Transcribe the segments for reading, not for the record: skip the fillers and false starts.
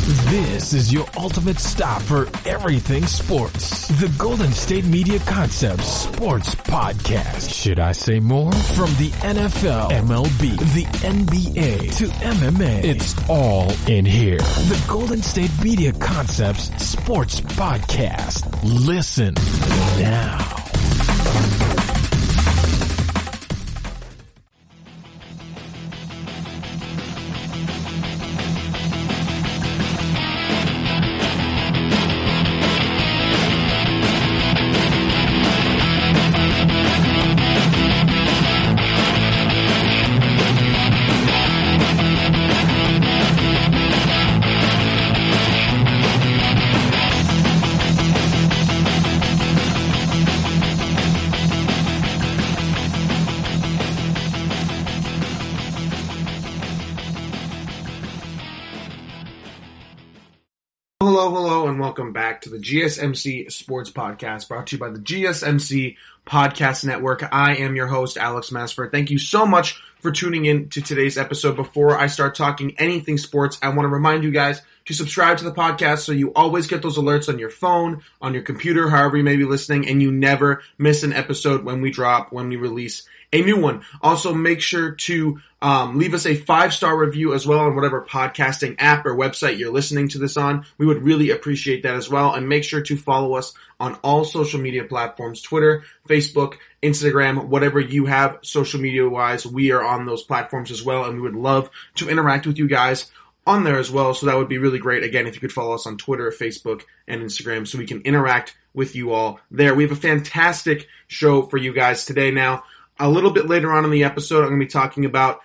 This is your ultimate stop for everything sports. The Golden State Media Concepts Sports Podcast. Should I say more? From the NFL, MLB, the NBA to MMA, it's all in here. The Golden State Media Concepts Sports Podcast. Listen now. Hello, and welcome back to the GSMC Sports Podcast, brought to you by the GSMC Podcast Network. I am your host, Alex Masford. Thank you so much for tuning in to today's episode. Before I start talking anything sports, I want to remind you guys to subscribe to the podcast so you always get those alerts on your phone, on your computer, however you may be listening, and you never miss an episode when we release a new one. Also, make sure to leave us a 5-star review as well on whatever podcasting app or website you're listening to this on. We would really appreciate that as well. And make sure to follow us on all social media platforms, Twitter, Facebook, Instagram, whatever you have social media-wise. We are on those platforms as well, and we would love to interact with you guys on there as well. So that would be really great. Again, if you could follow us on Twitter, Facebook, and Instagram so we can interact with you all there. We have a fantastic show for you guys today. Now, a little bit later on in the episode, I'm going to be talking about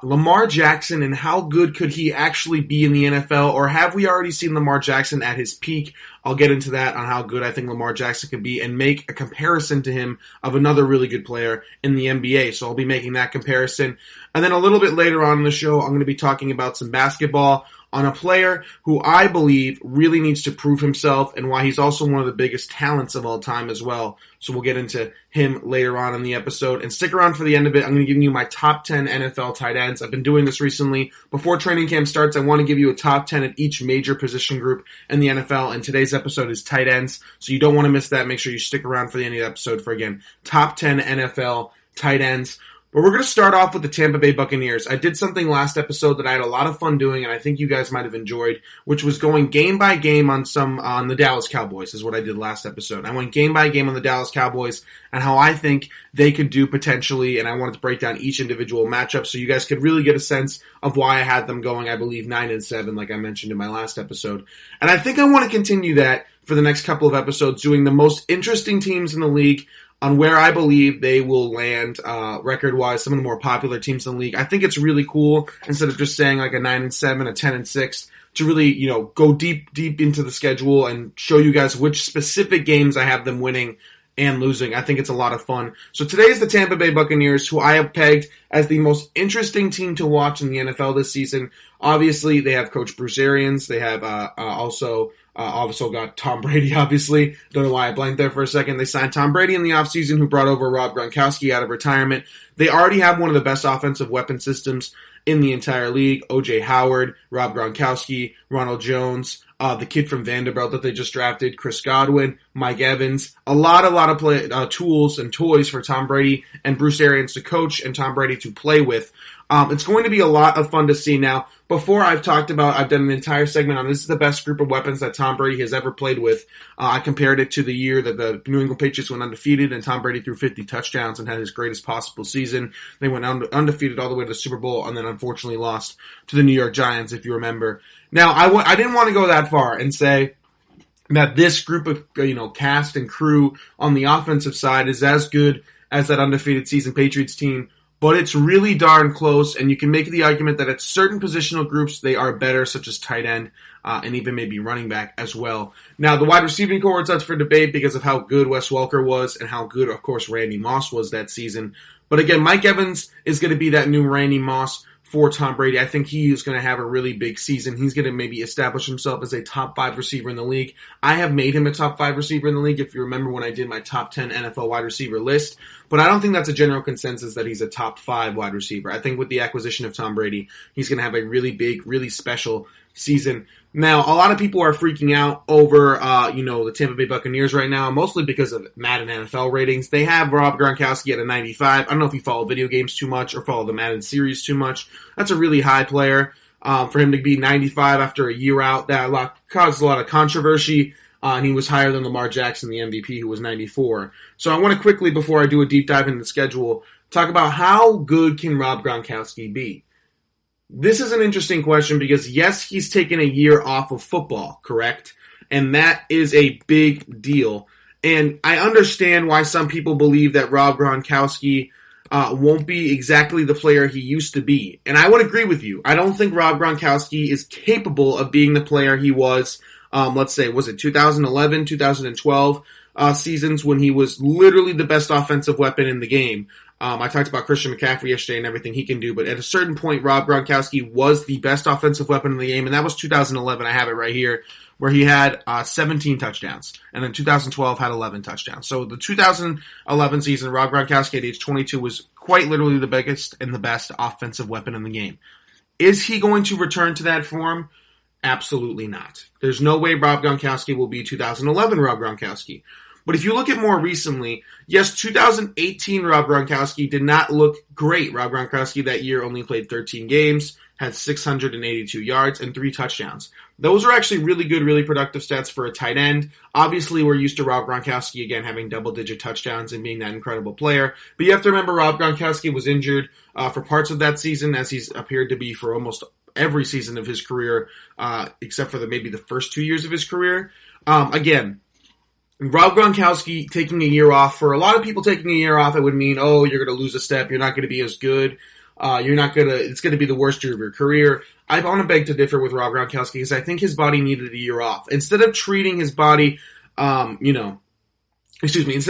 Lamar Jackson and how good could he actually be in the NFL, or have we already seen Lamar Jackson at his peak? I'll get into that on how good I think Lamar Jackson can be and make a comparison to him of another really good player in the NBA. So I'll be making that comparison. And then a little bit later on in the show, I'm going to be talking about some basketball on a player who I believe really needs to prove himself and why he's also one of the biggest talents of all time as well. So we'll get into him later on in the episode. And stick around for the end of it. I'm going to give you my top 10 NFL tight ends. I've been doing this recently. Before training camp starts, I want to give you a top 10 at each major position group in the NFL. And today's episode is tight ends. So you don't want to miss that. Make sure you stick around for the end of the episode for, again, top 10 NFL tight ends. But we're going to start off with the Tampa Bay Buccaneers. I did something last episode that I had a lot of fun doing, and I think you guys might have enjoyed, which was going game by game on the Dallas Cowboys, is what I did last episode. I went game by game on the Dallas Cowboys and how I think they could do potentially, and I wanted to break down each individual matchup so you guys could really get a sense of why I had them going, I believe, 9-7, like I mentioned in my last episode. And I think I want to continue that for the next couple of episodes, doing the most interesting teams in the league, on where I believe they will land record-wise, some of the more popular teams in the league. I think it's really cool, instead of just saying like a 9-7, a 10-6, to really, go deep into the schedule and show you guys which specific games I have them winning and losing. I think it's a lot of fun. So today is the Tampa Bay Buccaneers, who I have pegged as the most interesting team to watch in the NFL this season. Obviously, they have Coach Bruce Arians. They have also got Tom Brady, obviously. Don't know why I blanked there for a second. They signed Tom Brady in the offseason, who brought over Rob Gronkowski out of retirement. They already have one of the best offensive weapon systems in the entire league. O.J. Howard, Rob Gronkowski, Ronald Jones, the kid from Vanderbilt that they just drafted, Chris Godwin, Mike Evans. A lot of tools and toys for Tom Brady and Bruce Arians to coach and Tom Brady to play with. It's going to be a lot of fun to see. Now, before I've done an entire segment on this is the best group of weapons that Tom Brady has ever played with. I compared it to the year that the New England Patriots went undefeated and Tom Brady threw 50 touchdowns and had his greatest possible season. They went undefeated all the way to the Super Bowl and then unfortunately lost to the New York Giants, if you remember. Now, I didn't want to go that far and say that this group of, cast and crew on the offensive side is as good as that undefeated season Patriots team, but it's really darn close, and you can make the argument that at certain positional groups they are better, such as tight end, and even maybe running back as well. Now, the wide receiving core is up for debate because of how good Wes Welker was and how good, of course, Randy Moss was that season. But again, Mike Evans is going to be that new Randy Moss for Tom Brady. I think he is going to have a really big season. He's going to maybe establish himself as a top 5 receiver in the league. I have made him a top 5 receiver in the league, if you remember when I did my top 10 NFL wide receiver list. But I don't think that's a general consensus that he's a top 5 wide receiver. I think with the acquisition of Tom Brady, he's going to have a really big, really special season. Now, a lot of people are freaking out over, the Tampa Bay Buccaneers right now, mostly because of Madden NFL ratings. They have Rob Gronkowski at a 95. I don't know if you follow video games too much or follow the Madden series too much. That's a really high player. For him to be 95 after a year out, that caused a lot of controversy. And he was higher than Lamar Jackson, the MVP, who was 94. So I want to quickly, before I do a deep dive into the schedule, talk about how good can Rob Gronkowski be? This is an interesting question because, yes, he's taken a year off of football, correct? And that is a big deal. And I understand why some people believe that Rob Gronkowski won't be exactly the player he used to be. And I would agree with you. I don't think Rob Gronkowski is capable of being the player he was, let's say, was it 2011, 2012 seasons when he was literally the best offensive weapon in the game. I talked about Christian McCaffrey yesterday and everything he can do, but at a certain point, Rob Gronkowski was the best offensive weapon in the game, and that was 2011. I have it right here, where he had 17 touchdowns, and then 2012 had 11 touchdowns. So the 2011 season, Rob Gronkowski at age 22 was quite literally the biggest and the best offensive weapon in the game. Is he going to return to that form? Absolutely not. There's no way Rob Gronkowski will be 2011 Rob Gronkowski. But if you look at more recently, yes, 2018 Rob Gronkowski did not look great. Rob Gronkowski that year only played 13 games, had 682 yards, and 3 touchdowns. Those are actually really good, really productive stats for a tight end. Obviously, we're used to Rob Gronkowski, again, having double-digit touchdowns and being that incredible player. But you have to remember Rob Gronkowski was injured for parts of that season, as he's appeared to be for almost every season of his career, except for maybe the first 2 years of his career. Again, Rob Gronkowski taking a year off, for a lot of people taking a year off, it would mean, oh, you're going to lose a step, you're not going to be as good, it's going to be the worst year of your career. I want to beg to differ with Rob Gronkowski because I think his body needed a year off. Instead of treating his body, instead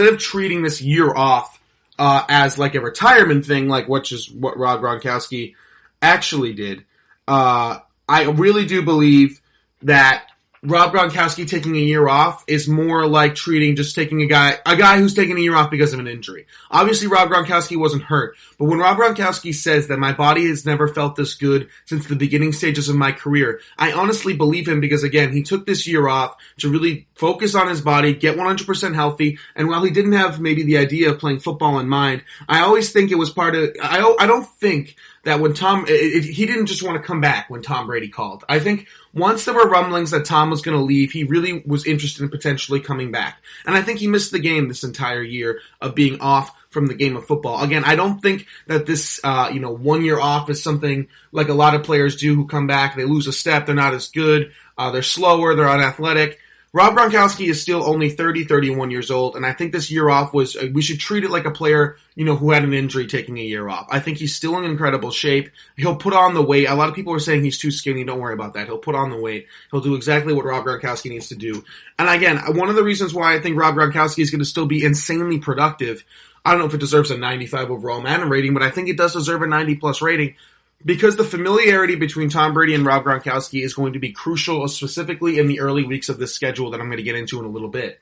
of treating this year off as like a retirement thing, which is what Rob Gronkowski actually did, I really do believe that Rob Gronkowski taking a year off is more like taking a guy who's taking a year off because of an injury. Obviously, Rob Gronkowski wasn't hurt, but when Rob Gronkowski says that my body has never felt this good since the beginning stages of my career, I honestly believe him because, again, he took this year off to really focus on his body, get 100% healthy, and while he didn't have maybe the idea of playing football in mind, I always think it was part of, I don't think that when he didn't just want to come back when Tom Brady called. I think once there were rumblings that Tom was going to leave, he really was interested in potentially coming back. And I think he missed the game this entire year of being off from the game of football. Again, I don't think that this, 1 year off is something like a lot of players do who come back. They lose a step. They're not as good. They're slower. They're unathletic. Rob Gronkowski is still only 31 years old, and I think this year off we should treat it like a player, who had an injury taking a year off. I think he's still in incredible shape. He'll put on the weight. A lot of people are saying he's too skinny. Don't worry about that. He'll put on the weight. He'll do exactly what Rob Gronkowski needs to do. And again, one of the reasons why I think Rob Gronkowski is going to still be insanely productive, I don't know if it deserves a 95 overall Madden rating, but I think it does deserve a 90-plus rating, because the familiarity between Tom Brady and Rob Gronkowski is going to be crucial, specifically in the early weeks of this schedule that I'm going to get into in a little bit.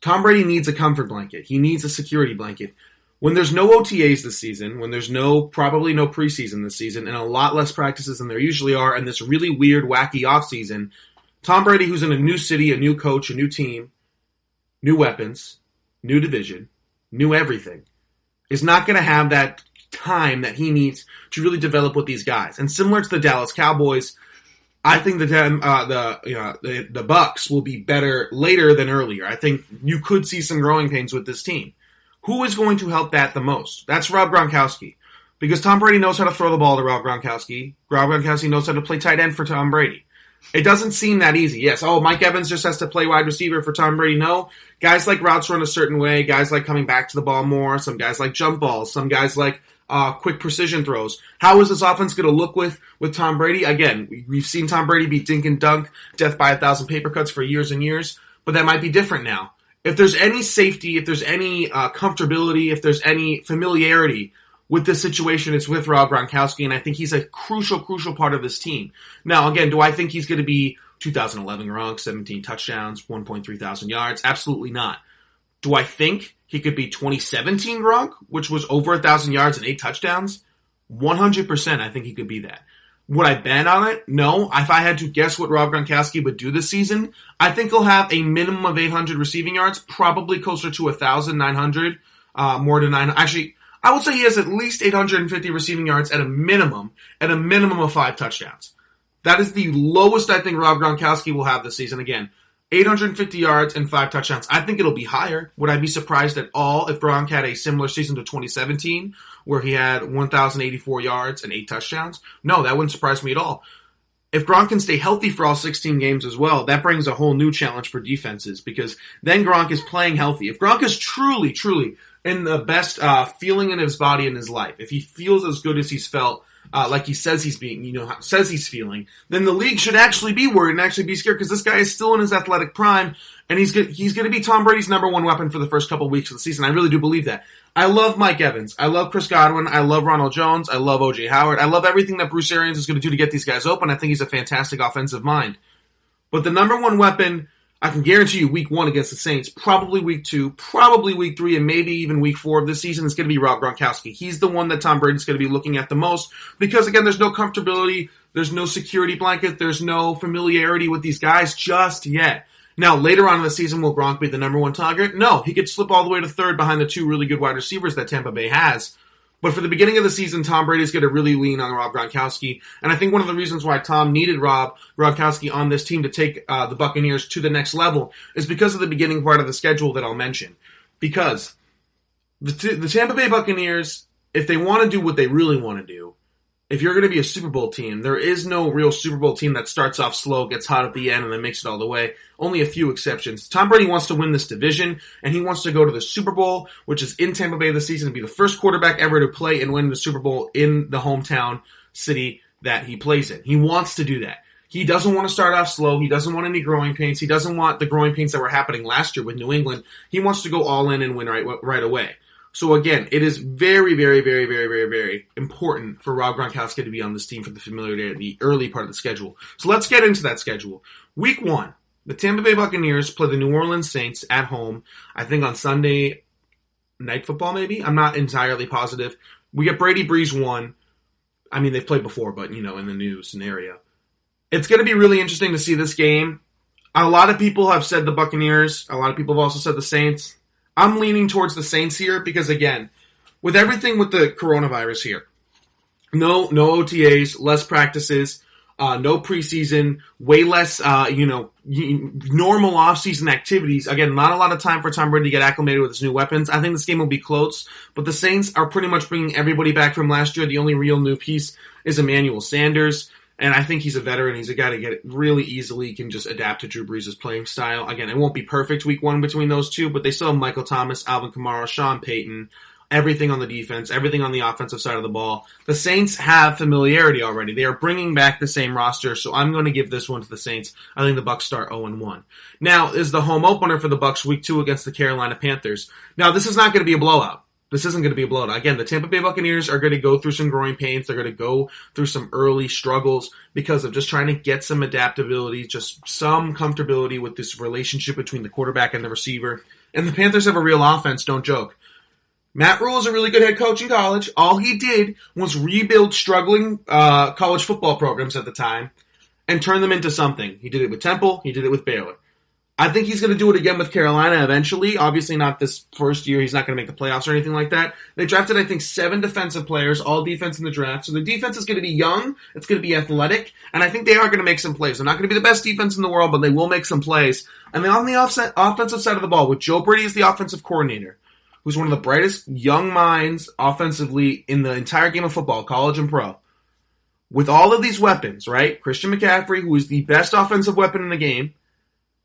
Tom Brady needs a comfort blanket. He needs a security blanket. When there's no OTAs this season, when there's probably no preseason this season, and a lot less practices than there usually are, and this really weird, wacky offseason, Tom Brady, who's in a new city, a new coach, a new team, new weapons, new division, new everything, is not going to have that time that he needs to really develop with these guys. And similar to the Dallas Cowboys, I think the Bucs will be better later than earlier. I think you could see some growing pains with this team. Who is going to help that the most? That's Rob Gronkowski. Because Tom Brady knows how to throw the ball to Rob Gronkowski. Rob Gronkowski knows how to play tight end for Tom Brady. It doesn't seem that easy. Yes, Mike Evans just has to play wide receiver for Tom Brady. No, guys like routes run a certain way. Guys like coming back to the ball more. Some guys like jump balls. Some guys like quick precision throws. How is this offense going to look with Tom Brady? Again, we've seen Tom Brady be dink and dunk, death by 1,000 paper cuts for years and years, but that might be different now. If there's any safety, if there's any comfortability, if there's any familiarity with this situation, it's with Rob Gronkowski, and I think he's a crucial part of this team. Now, again, do I think he's going to be 2011 Gronk, 17 touchdowns, 1.3 thousand yards? Absolutely not. Do I think he could be 2017 Gronk, which was over 1,000 yards and 8 touchdowns? 100% I think he could be that. Would I bet on it? No. If I had to guess what Rob Gronkowski would do this season, I think he'll have a minimum of 800 receiving yards, probably closer to 1,900, more than 900. Actually, I would say he has at least 850 receiving yards at a minimum of 5 touchdowns. That is the lowest I think Rob Gronkowski will have this season. Again, 850 yards and 5 touchdowns. I think it'll be higher. Would I be surprised at all if Gronk had a similar season to 2017 where he had 1,084 yards and 8 touchdowns? No, that wouldn't surprise me at all. If Gronk can stay healthy for all 16 games as well, that brings a whole new challenge for defenses because then Gronk is playing healthy. If Gronk is truly in the best feeling in his body in his life, if he feels as good as he's felt, like he says he's feeling, then the league should actually be worried and actually be scared because this guy is still in his athletic prime and he's going to be Tom Brady's number one weapon for the first couple weeks of the season. I really do believe that. I love Mike Evans. I love Chris Godwin. I love Ronald Jones. I love O.J. Howard. I love everything that Bruce Arians is going to do to get these guys open. I think he's a fantastic offensive mind. But the number one weapon, I can guarantee you week 1 against the Saints, probably week 2, probably week 3, and maybe even week 4 of this season is going to be Rob Gronkowski. He's the one that Tom Brady's going to be looking at the most because, again, there's no comfortability, there's no security blanket, there's no familiarity with these guys just yet. Now, later on in the season, will Gronk be the number one target? No, he could slip all the way to third behind the 2 really good wide receivers that Tampa Bay has. But for the beginning of the season, Tom Brady's going to really lean on Rob Gronkowski. And I think one of the reasons why Tom needed Rob Gronkowski on this team to take the Buccaneers to the next level is because of the beginning part of the schedule that I'll mention. Because the Tampa Bay Buccaneers, if they want to do what they really want to do, if you're going to be a Super Bowl team, there is no real Super Bowl team that starts off slow, gets hot at the end, and then makes it all the way. Only a few exceptions. Tom Brady wants to win this division, and he wants to go to the Super Bowl, which is in Tampa Bay this season, and be the first quarterback ever to play and win the Super Bowl in the hometown city that he plays in. He wants to do that. He doesn't want to start off slow. He doesn't want any growing pains. He doesn't want the growing pains that were happening last year with New England. He wants to go all in and win right away. So again, it is very, very, very, very, very, very important for Rob Gronkowski to be on this team for the familiarity at the early part of the schedule. So let's get into that schedule. Week 1, the Tampa Bay Buccaneers play the New Orleans Saints at home, I think on Sunday Night Football maybe? I'm not entirely positive. We get Brady Breeze 1. I mean, they've played before, but, in the new scenario. It's going to be really interesting to see this game. A lot of people have said the Buccaneers. A lot of people have also said the Saints. I'm leaning towards the Saints here because, again, with everything with the coronavirus here, no OTAs, less practices, no preseason, way less, normal off-season activities. Again, not a lot of time for Tom Brady to get acclimated with his new weapons. I think this game will be close, but the Saints are pretty much bringing everybody back from last year. The only real new piece is Emmanuel Sanders. And I think he's a veteran. He's a guy to get it really easily. He can just adapt to Drew Brees' playing style. Again, it won't be perfect week 1 between those two, but they still have Michael Thomas, Alvin Kamara, Sean Payton, everything on the defense, everything on the offensive side of the ball. The Saints have familiarity already. They are bringing back the same roster, so I'm going to give this one to the Saints. I think the Bucs start 0-1. Now is the home opener for the Bucs week 2 against the Carolina Panthers. Now, this is not going to be a blowout. This isn't going to be a blowout. Again, the Tampa Bay Buccaneers are going to go through some growing pains. They're going to go through some early struggles because of just trying to get some adaptability, just some comfortability with this relationship between the quarterback and the receiver. And the Panthers have a real offense, don't joke. Matt Rule is a really good head coach in college. All he did was rebuild struggling college football programs at the time and turn them into something. He did it with Temple. He did it with Baylor. I think he's going to do it again with Carolina eventually. Obviously not this first year. He's not going to make the playoffs or anything like that. They drafted, I think, 7 defensive players, all defense in the draft. So the defense is going to be young. It's going to be athletic. And I think they are going to make some plays. They're not going to be the best defense in the world, but they will make some plays. And then on the offensive side of the ball, with Joe Brady as the offensive coordinator, who's one of the brightest young minds offensively in the entire game of football, college and pro, with all of these weapons, right? Christian McCaffrey, who is the best offensive weapon in the game,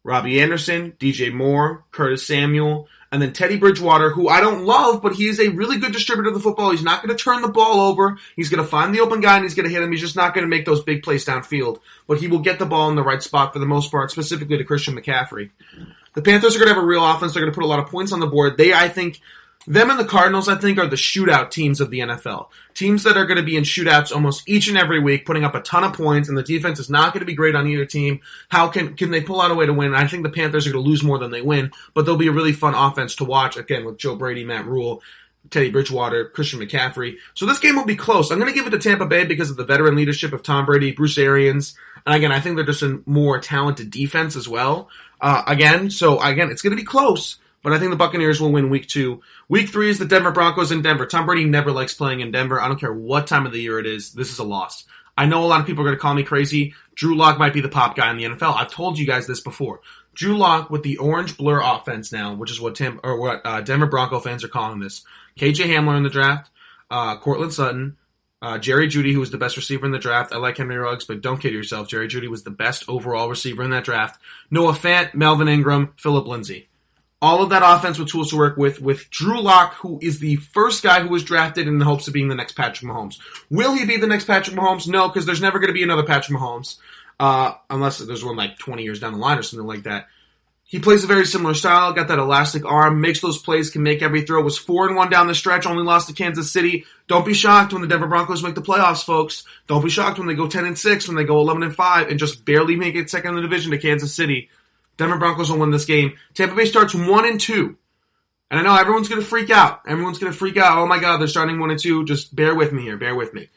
Robbie Anderson, DJ Moore, Curtis Samuel, and then Teddy Bridgewater, who I don't love, but he is a really good distributor of the football. He's not going to turn the ball over. He's going to find the open guy and he's going to hit him. He's just not going to make those big plays downfield. But he will get the ball in the right spot for the most part, specifically to Christian McCaffrey. The Panthers are going to have a real offense. They're going to put a lot of points on the board. Them and the Cardinals, I think, are the shootout teams of the NFL. Teams that are going to be in shootouts almost each and every week, putting up a ton of points, and the defense is not going to be great on either team. How can they pull out a way to win? I think the Panthers are going to lose more than they win, but they'll be a really fun offense to watch, again, with Joe Brady, Matt Rule, Teddy Bridgewater, Christian McCaffrey. So this game will be close. I'm going to give it to Tampa Bay because of the veteran leadership of Tom Brady, Bruce Arians. And again, I think they're just a more talented defense as well. It's going to be close, but I think the Buccaneers will win week 2. Week 3 is the Denver Broncos in Denver. Tom Brady never likes playing in Denver. I don't care what time of the year it is. This is a loss. I know a lot of people are going to call me crazy. Drew Lock might be the pop guy in the NFL. I've told you guys this before. Drew Lock with the orange blur offense now, which is what Denver Bronco fans are calling this. KJ Hamler in the draft, Cortland Sutton, Jerry Jeudy, who was the best receiver in the draft. I like Henry Ruggs, but don't kid yourself. Jerry Jeudy was the best overall receiver in that draft. Noah Fant, Melvin Ingram, Phillip Lindsay. All of that offense with tools to work with Drew Lock, who is the first guy who was drafted in the hopes of being the next Patrick Mahomes. Will he be the next Patrick Mahomes? No, because there's never going to be another Patrick Mahomes, unless there's one like 20 years down the line or something like that. He plays a very similar style, got that elastic arm, makes those plays, can make every throw, was 4-1 down the stretch, only lost to Kansas City. Don't be shocked when the Denver Broncos make the playoffs, folks. Don't be shocked when they go 10-6, when they go 11-5, and just barely make it second in the division to Kansas City. Denver Broncos will win this game. Tampa Bay starts 1-2. And I know everyone's going to freak out. Oh my God, they're starting 1-2. Just bear with me here. Bear with me.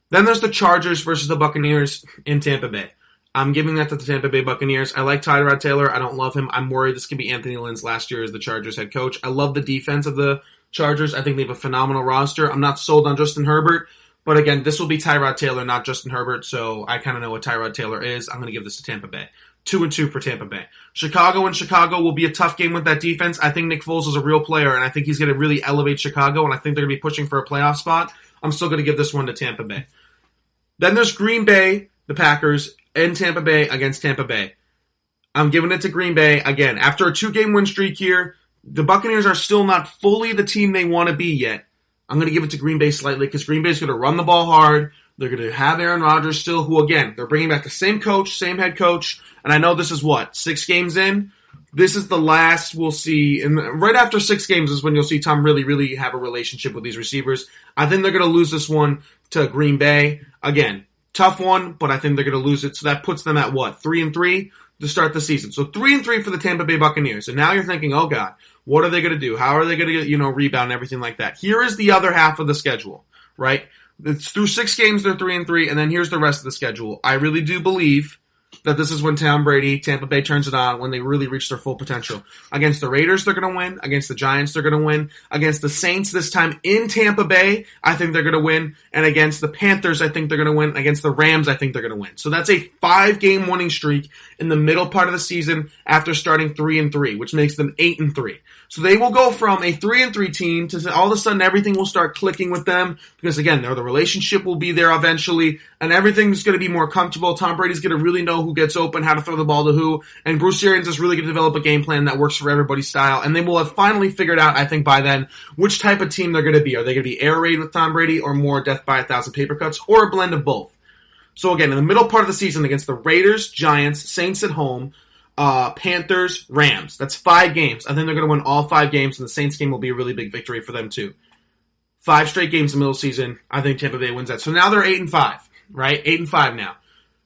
Then there's the Chargers versus the Buccaneers in Tampa Bay. I'm giving that to the Tampa Bay Buccaneers. I like Tyrod Taylor. I don't love him. I'm worried this could be Anthony Lynn's last year as the Chargers head coach. I love the defense of the Chargers. I think they have a phenomenal roster. I'm not sold on Justin Herbert. But again, this will be Tyrod Taylor, not Justin Herbert. So I kind of know what Tyrod Taylor is. I'm going to give this to Tampa Bay. 2-2 for Tampa Bay. Chicago will be a tough game with that defense. I think Nick Foles is a real player, and I think he's going to really elevate Chicago, and I think they're going to be pushing for a playoff spot. I'm still going to give this one to Tampa Bay. Then there's Green Bay, the Packers, and Tampa Bay against Tampa Bay. I'm giving it to Green Bay. Again, after a 2-game win streak here, the Buccaneers are still not fully the team they want to be yet. I'm going to give it to Green Bay slightly because Green Bay's going to run the ball hard. They're going to have Aaron Rodgers still, who, again, they're bringing back the same coach, same head coach. And I know this is 6 games in? This is the last we'll see. And right after 6 games is when you'll see Tom really have a relationship with these receivers. I think they're going to lose this one to Green Bay. Again, tough one, but I think they're going to lose it. So that puts them at 3-3 to start the season. So 3-3 for the Tampa Bay Buccaneers. And now you're thinking, oh God, what are they going to do? How are they going to rebound and everything like that? Here is the other half of the schedule, right? It's through 6 games, they're 3-3, and then here's the rest of the schedule. I really do believe that this is when Tom Brady, Tampa Bay turns it on, when they really reach their full potential. Against the Raiders, they're going to win. Against the Giants, they're going to win. Against the Saints this time in Tampa Bay, I think they're going to win. And against the Panthers, I think they're going to win. Against the Rams, I think they're going to win. So that's a 5-game winning streak in the middle part of the season after starting 3-3, which makes them 8-3. So they will go from a 3-3 team to all of a sudden everything will start clicking with them because again, the relationship will be there eventually and everything's going to be more comfortable. Tom Brady's going to really know who gets open, how to throw the ball to who, and Bruce Arians is really going to develop a game plan that works for everybody's style and they will have finally figured out, I think by then, which type of team they're going to be. Are they going to be air raid with Tom Brady or more death by 1,000 paper cuts or a blend of both? So again, in the middle part of the season against the Raiders, Giants, Saints at home, Panthers, Rams. That's 5 games. I think they're going to win all 5 games, and the Saints game will be a really big victory for them too. 5 straight games in the middle of the season. I think Tampa Bay wins that. So now they're 8-5, right? 8-5 now.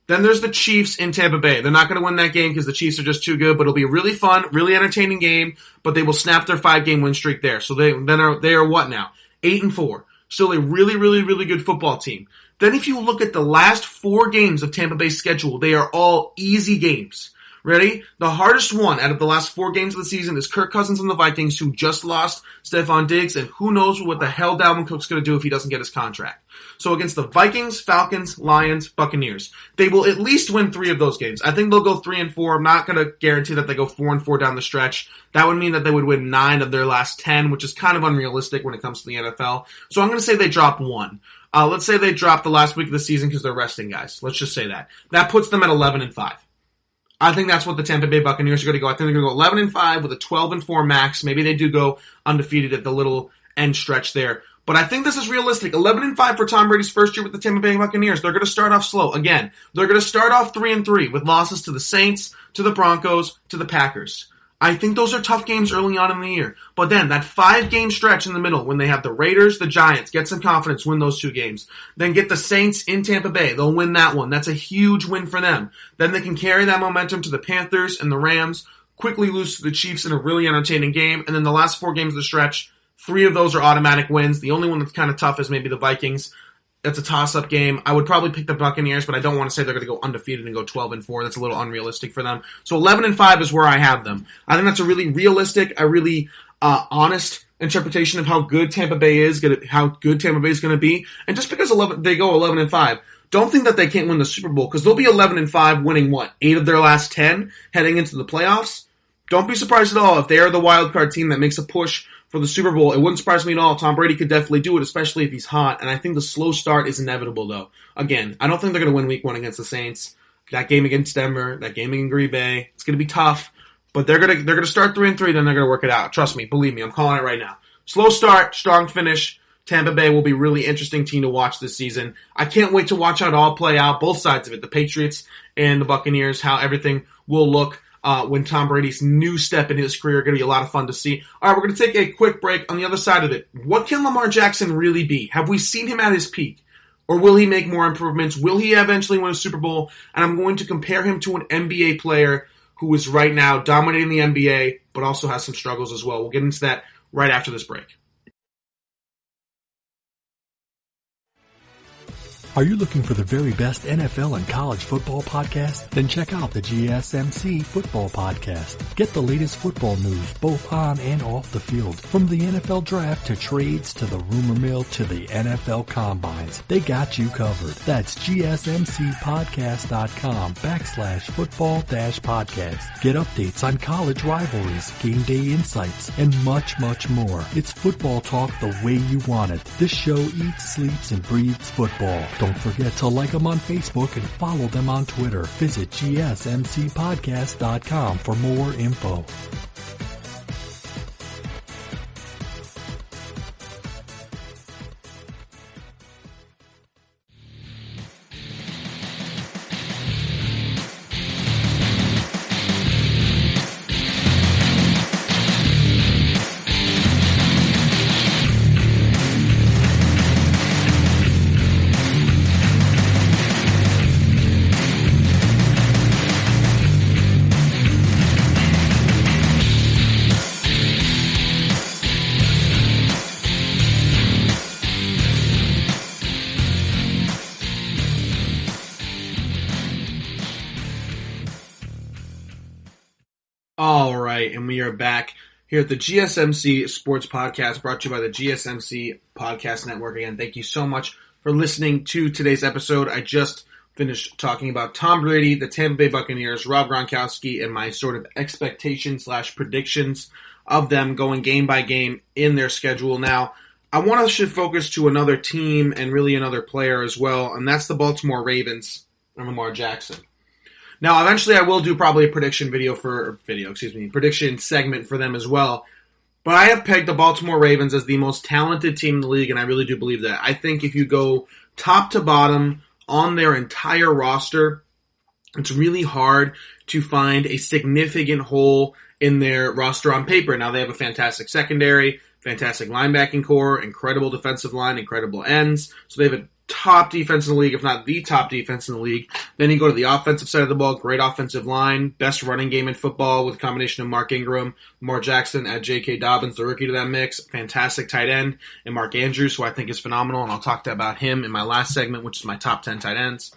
Then there's the Chiefs in Tampa Bay. They're not going to win that game because the Chiefs are just too good, but it'll be a really fun, really entertaining game, but they will snap their 5-game win streak there. So they are what now? 8-4. Still a really good football team. Then if you look at the last 4 games of Tampa Bay's schedule, they are all easy games. Ready? The hardest one out of the last 4 games of the season is Kirk Cousins and the Vikings, who just lost Stephon Diggs, and who knows what the hell Dalvin Cook's going to do if he doesn't get his contract. So against the Vikings, Falcons, Lions, Buccaneers, they will at least win 3 of those games. I think they'll go 3-4. I'm not going to guarantee that they go 4-4 down the stretch. That would mean that they would win 9 of their last 10, which is kind of unrealistic when it comes to the NFL. So I'm going to say they drop 1. Let's say they drop the last week of the season because they're resting guys. Let's just say that. That puts them at 11-5. I think that's what the Tampa Bay Buccaneers are going to go. I think they're going to go 11-5 with a 12-4 max. Maybe they do go undefeated at the little end stretch there. But I think this is realistic. 11-5 for Tom Brady's first year with the Tampa Bay Buccaneers. They're going to start off slow. Again, they're going to start off 3-3 with losses to the Saints, to the Broncos, to the Packers. I think those are tough games early on in the year. But then that 5-game stretch in the middle when they have the Raiders, the Giants, get some confidence, win those 2 games. Then get the Saints in Tampa Bay. They'll win that one. That's a huge win for them. Then they can carry that momentum to the Panthers and the Rams, quickly lose to the Chiefs in a really entertaining game. And then the last 4 games of the stretch, 3 of those are automatic wins. The only one that's kind of tough is maybe the Vikings. That's a toss-up game. I would probably pick the Buccaneers, but I don't want to say they're going to go undefeated and go 12-4. That's a little unrealistic for them. So 11-5 is where I have them. I think that's a really realistic, a really honest interpretation of how good Tampa Bay is going to be. And just because they go 11-5, don't think that they can't win the Super Bowl, because they'll be 11-5, winning 8 of their last 10 heading into the playoffs. Don't be surprised at all if they are the wild card team that makes a push for the Super Bowl. It wouldn't surprise me at all. Tom Brady could definitely do it, especially if he's hot. And I think the slow start is inevitable, though. Again, I don't think they're going to win week 1 against the Saints. That game against Denver, that game in Green Bay, it's going to be tough. But they're going to start 3-3, then they're going to work it out. Trust me, believe me, I'm calling it right now. Slow start, strong finish. Tampa Bay will be a really interesting team to watch this season. I can't wait to watch how it all play out, both sides of it, the Patriots and the Buccaneers, how everything will look when Tom Brady's new step in his career. Going to be a lot of fun to see. All right, we're going to take a quick break. On the other side of it, what can Lamar Jackson really be? Have we seen him at his peak? Or will he make more improvements? Will he eventually win a Super Bowl? And I'm going to compare him to an NBA player who is right now dominating the NBA, but also has some struggles as well. We'll get into that right after this break. Are you looking for the very best NFL and college football podcast? Then check out the GSMC Football Podcast. Get the latest football news both on and off the field. From the NFL Draft to trades to the rumor mill to the NFL Combines. They got you covered. That's GSMCpodcast.com/football-podcast. Get updates on college rivalries, game day insights, and much, much more. It's football talk the way you want it. This show eats, sleeps, and breathes football. Don't forget to like them on Facebook and follow them on Twitter. Visit GSMCpodcast.com for more info. All right, and we are back here at the GSMC Sports Podcast, brought to you by the GSMC Podcast Network. Again, thank you so much for listening to today's episode. I just finished talking about Tom Brady, the Tampa Bay Buccaneers, Rob Gronkowski, and my sort of expectations/predictions of them going game by game in their schedule. Now, I want to shift focus to another team and really another player as well, and that's the Baltimore Ravens and Lamar Jackson. Now, eventually I will do probably a prediction prediction segment for them as well. But I have pegged the Baltimore Ravens as the most talented team in the league, and I really do believe that. I think if you go top to bottom on their entire roster, it's really hard to find a significant hole in their roster on paper. Now, they have a fantastic secondary, fantastic linebacking core, incredible defensive line, incredible ends. So they have a top defense in the league, if not the top defense in the league. Then you go to the offensive side of the ball, great offensive line, best running game in football with a combination of Mark Ingram, Lamar Jackson, add J.K. Dobbins, the rookie, to that mix, fantastic tight end, and Mark Andrews, who I think is phenomenal, and I'll talk about him in my last segment, which is my top 10 tight ends.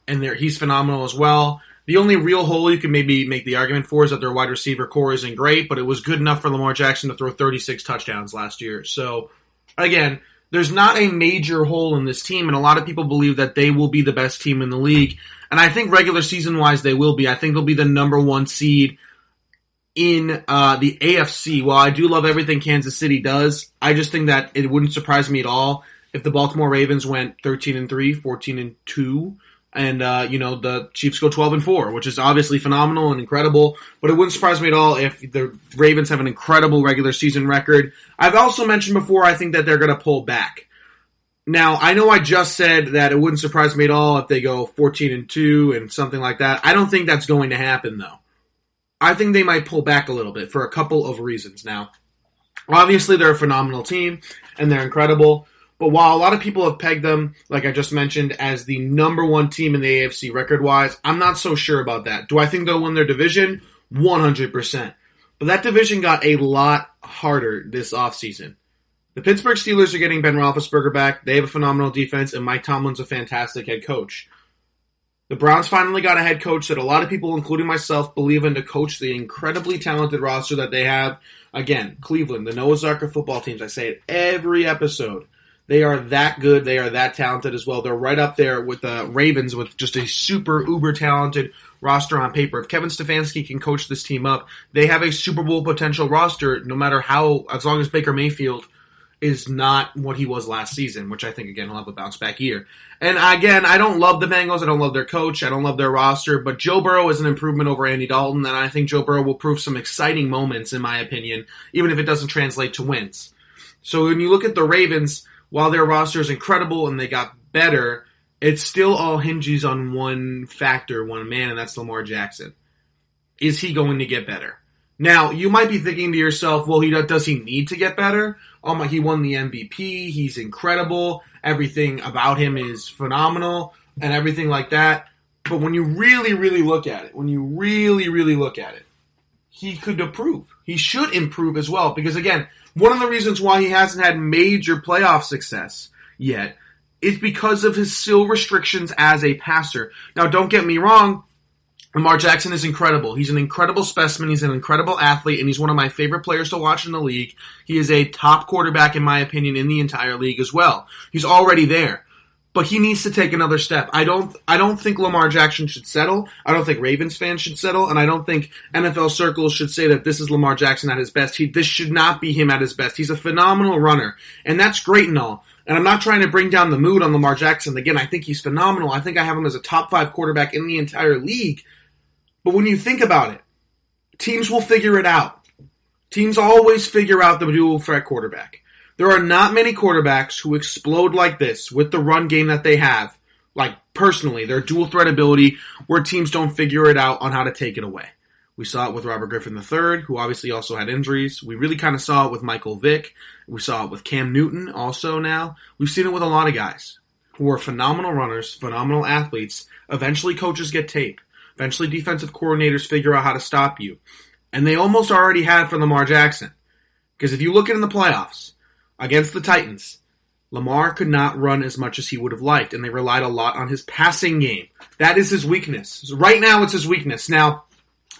And he's phenomenal as well. The only real hole you can maybe make the argument for is that their wide receiver core isn't great, but it was good enough for Lamar Jackson to throw 36 touchdowns last year. So, again, there's not a major hole in this team, and a lot of people believe that they will be the best team in the league. And I think regular season-wise they will be. I think they'll be the number 1 seed in the AFC. While I do love everything Kansas City does, I just think that it wouldn't surprise me at all if the Baltimore Ravens went 13-3, 14-2, and the Chiefs go 12-4, which is obviously phenomenal and incredible. But it wouldn't surprise me at all if the Ravens have an incredible regular season record. I've also mentioned before, I think that they're going to pull back. Now, I know I just said that it wouldn't surprise me at all if they go 14-2 and something like that. I don't think that's going to happen, though. I think they might pull back a little bit for a couple of reasons. Now, obviously, they're a phenomenal team, and they're incredible. But while a lot of people have pegged them, like I just mentioned, as the number 1 team in the AFC record-wise, I'm not so sure about that. Do I think they'll win their division? 100%. But that division got a lot harder this offseason. The Pittsburgh Steelers are getting Ben Roethlisberger back. They have a phenomenal defense, and Mike Tomlin's a fantastic head coach. The Browns finally got a head coach that a lot of people, including myself, believe in to coach the incredibly talented roster that they have. Again, Cleveland, the Noah's Ark of football teams. I say it every episode. They are that good. They are that talented as well. They're right up there with the Ravens with just a super uber talented roster on paper. If Kevin Stefanski can coach this team up, they have a Super Bowl potential roster no matter how, as long as Baker Mayfield is not what he was last season, which I think, again, he'll have a bounce-back year. And, again, I don't love the Bengals. I don't love their coach. I don't love their roster. But Joe Burrow is an improvement over Andy Dalton, and I think Joe Burrow will prove some exciting moments, in my opinion, even if it doesn't translate to wins. So when you look at the Ravens, while their roster is incredible and they got better, it still all hinges on one factor, one man, and that's Lamar Jackson. Is he going to get better? Now, you might be thinking to yourself, well, does he need to get better? Oh my, he won the MVP, he's incredible, everything about him is phenomenal, and everything like that. But when you really, really look at it, he could improve. He should improve as well, because again, one of the reasons why he hasn't had major playoff success yet is because of his skill restrictions as a passer. Now, don't get me wrong, Lamar Jackson is incredible. He's an incredible specimen. He's an incredible athlete, and he's one of my favorite players to watch in the league. He is a top quarterback, in my opinion, in the entire league as well. He's already there. But he needs to take another step. I don't think Lamar Jackson should settle. I don't think Ravens fans should settle, and I don't think NFL circles should say that this is Lamar Jackson at his best. This should not be him at his best. He's a phenomenal runner, and that's great and all. And I'm not trying to bring down the mood on Lamar Jackson. Again, I think he's phenomenal. I think I have him as a top 5 quarterback in the entire league. But when you think about it, teams will figure it out. Teams always figure out the dual threat quarterback. There are not many quarterbacks who explode like this with the run game that they have, like personally, their dual threat ability, where teams don't figure it out on how to take it away. We saw it with Robert Griffin III, who obviously also had injuries. We really kind of saw it with Michael Vick. We saw it with Cam Newton also now. We've seen it with a lot of guys who are phenomenal runners, phenomenal athletes. Eventually coaches get tape. Eventually defensive coordinators figure out how to stop you. And they almost already had for Lamar Jackson. Because if you look at in the playoffs, against the Titans, Lamar could not run as much as he would have liked, and they relied a lot on his passing game. That is his weakness. Right now, it's his weakness. Now,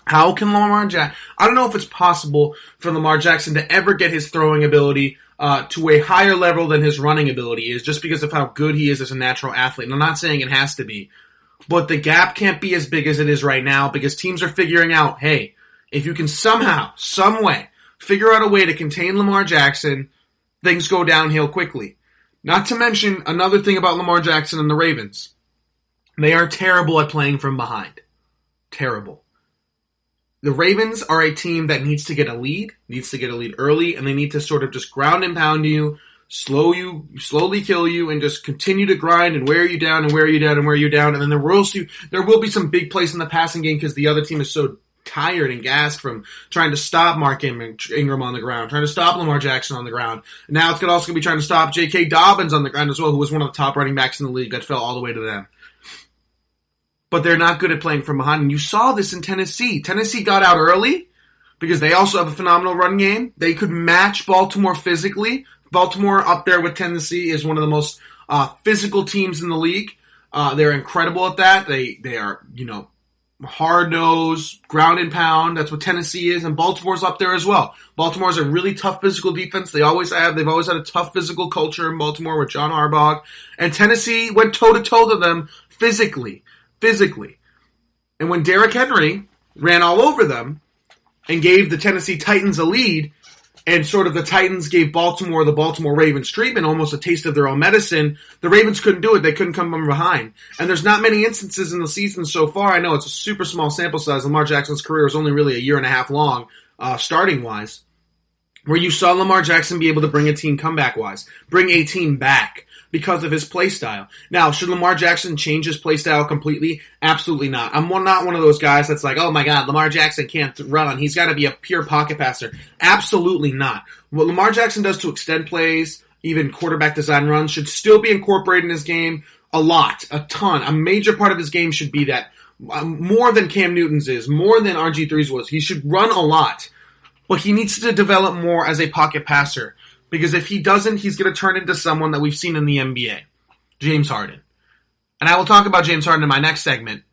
how can Lamar Jackson... I don't know if it's possible for Lamar Jackson to ever get his throwing ability to a higher level than his running ability is, just because of how good he is as a natural athlete. And I'm not saying it has to be. But the gap can't be as big as it is right now, because teams are figuring out, hey, if you can somehow, some way, figure out a way to contain Lamar Jackson, things go downhill quickly. Not to mention another thing about Lamar Jackson and the Ravens. They are terrible at playing from behind. Terrible. The Ravens are a team that needs to get a lead early, and they need to sort of just ground and pound you, slowly kill you, and just continue to grind and wear you down and wear you down and wear you down. And then there will be some big plays in the passing game because the other team is so tired and gassed from trying to stop Mark Ingram on the ground, trying to stop Lamar Jackson on the ground. Now it's also going to be trying to stop J.K. Dobbins on the ground as well, who was one of the top running backs in the league that fell all the way to them. But they're not good at playing from behind. And you saw this in Tennessee. Tennessee got out early because they also have a phenomenal run game. They could match Baltimore physically. Baltimore up there with Tennessee is one of the most physical teams in the league. They're incredible at that. They are, hard-nosed, ground and pound. That's what Tennessee is, and Baltimore's up there as well. Baltimore's a really tough physical defense. They've always had a tough physical culture in Baltimore with John Harbaugh. And Tennessee went toe-to-toe to them physically. And when Derrick Henry ran all over them and gave the Tennessee Titans a lead, and sort of the Titans gave the Baltimore Ravens treatment, almost a taste of their own medicine, the Ravens couldn't do it. They couldn't come from behind. And there's not many instances in the season so far. I know it's a super small sample size. Lamar Jackson's career is only really a year and a half long, starting-wise, where you saw Lamar Jackson be able to bring a team comeback-wise, bring a team back because of his play style. Now, should Lamar Jackson change his play style completely? Absolutely not. I'm not one of those guys that's like, oh my God, Lamar Jackson can't run. He's got to be a pure pocket passer. Absolutely not. What Lamar Jackson does to extend plays, even quarterback design runs, should still be incorporated in his game a ton. A major part of his game should be that. More than Cam Newton's is, more than RG3's was. He should run a lot. But he needs to develop more as a pocket passer. Because if he doesn't, he's going to turn into someone that we've seen in the NBA. James Harden. And I will talk about James Harden in my next segment.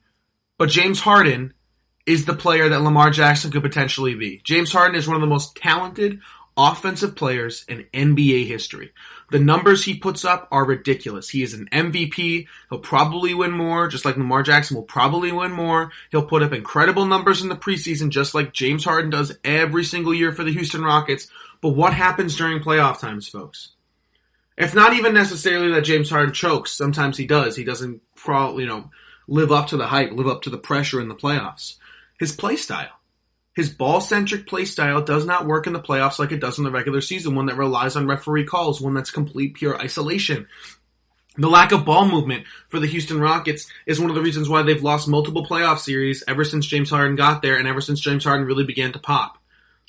But James Harden is the player that Lamar Jackson could potentially be. James Harden is one of the most talented offensive players in NBA history. The numbers he puts up are ridiculous. He is an MVP. He'll probably win more, just like Lamar Jackson will probably win more. He'll put up incredible numbers in the preseason, just like James Harden does every single year for the Houston Rockets. But what happens during playoff times, folks? It's not even necessarily that James Harden chokes. Sometimes he does. He doesn't, live up to the hype, live up to the pressure in the playoffs. His play style. His ball-centric play style does not work in the playoffs like it does in the regular season, one that relies on referee calls, one that's complete pure isolation. The lack of ball movement for the Houston Rockets is one of the reasons why they've lost multiple playoff series ever since James Harden got there and ever since James Harden really began to pop.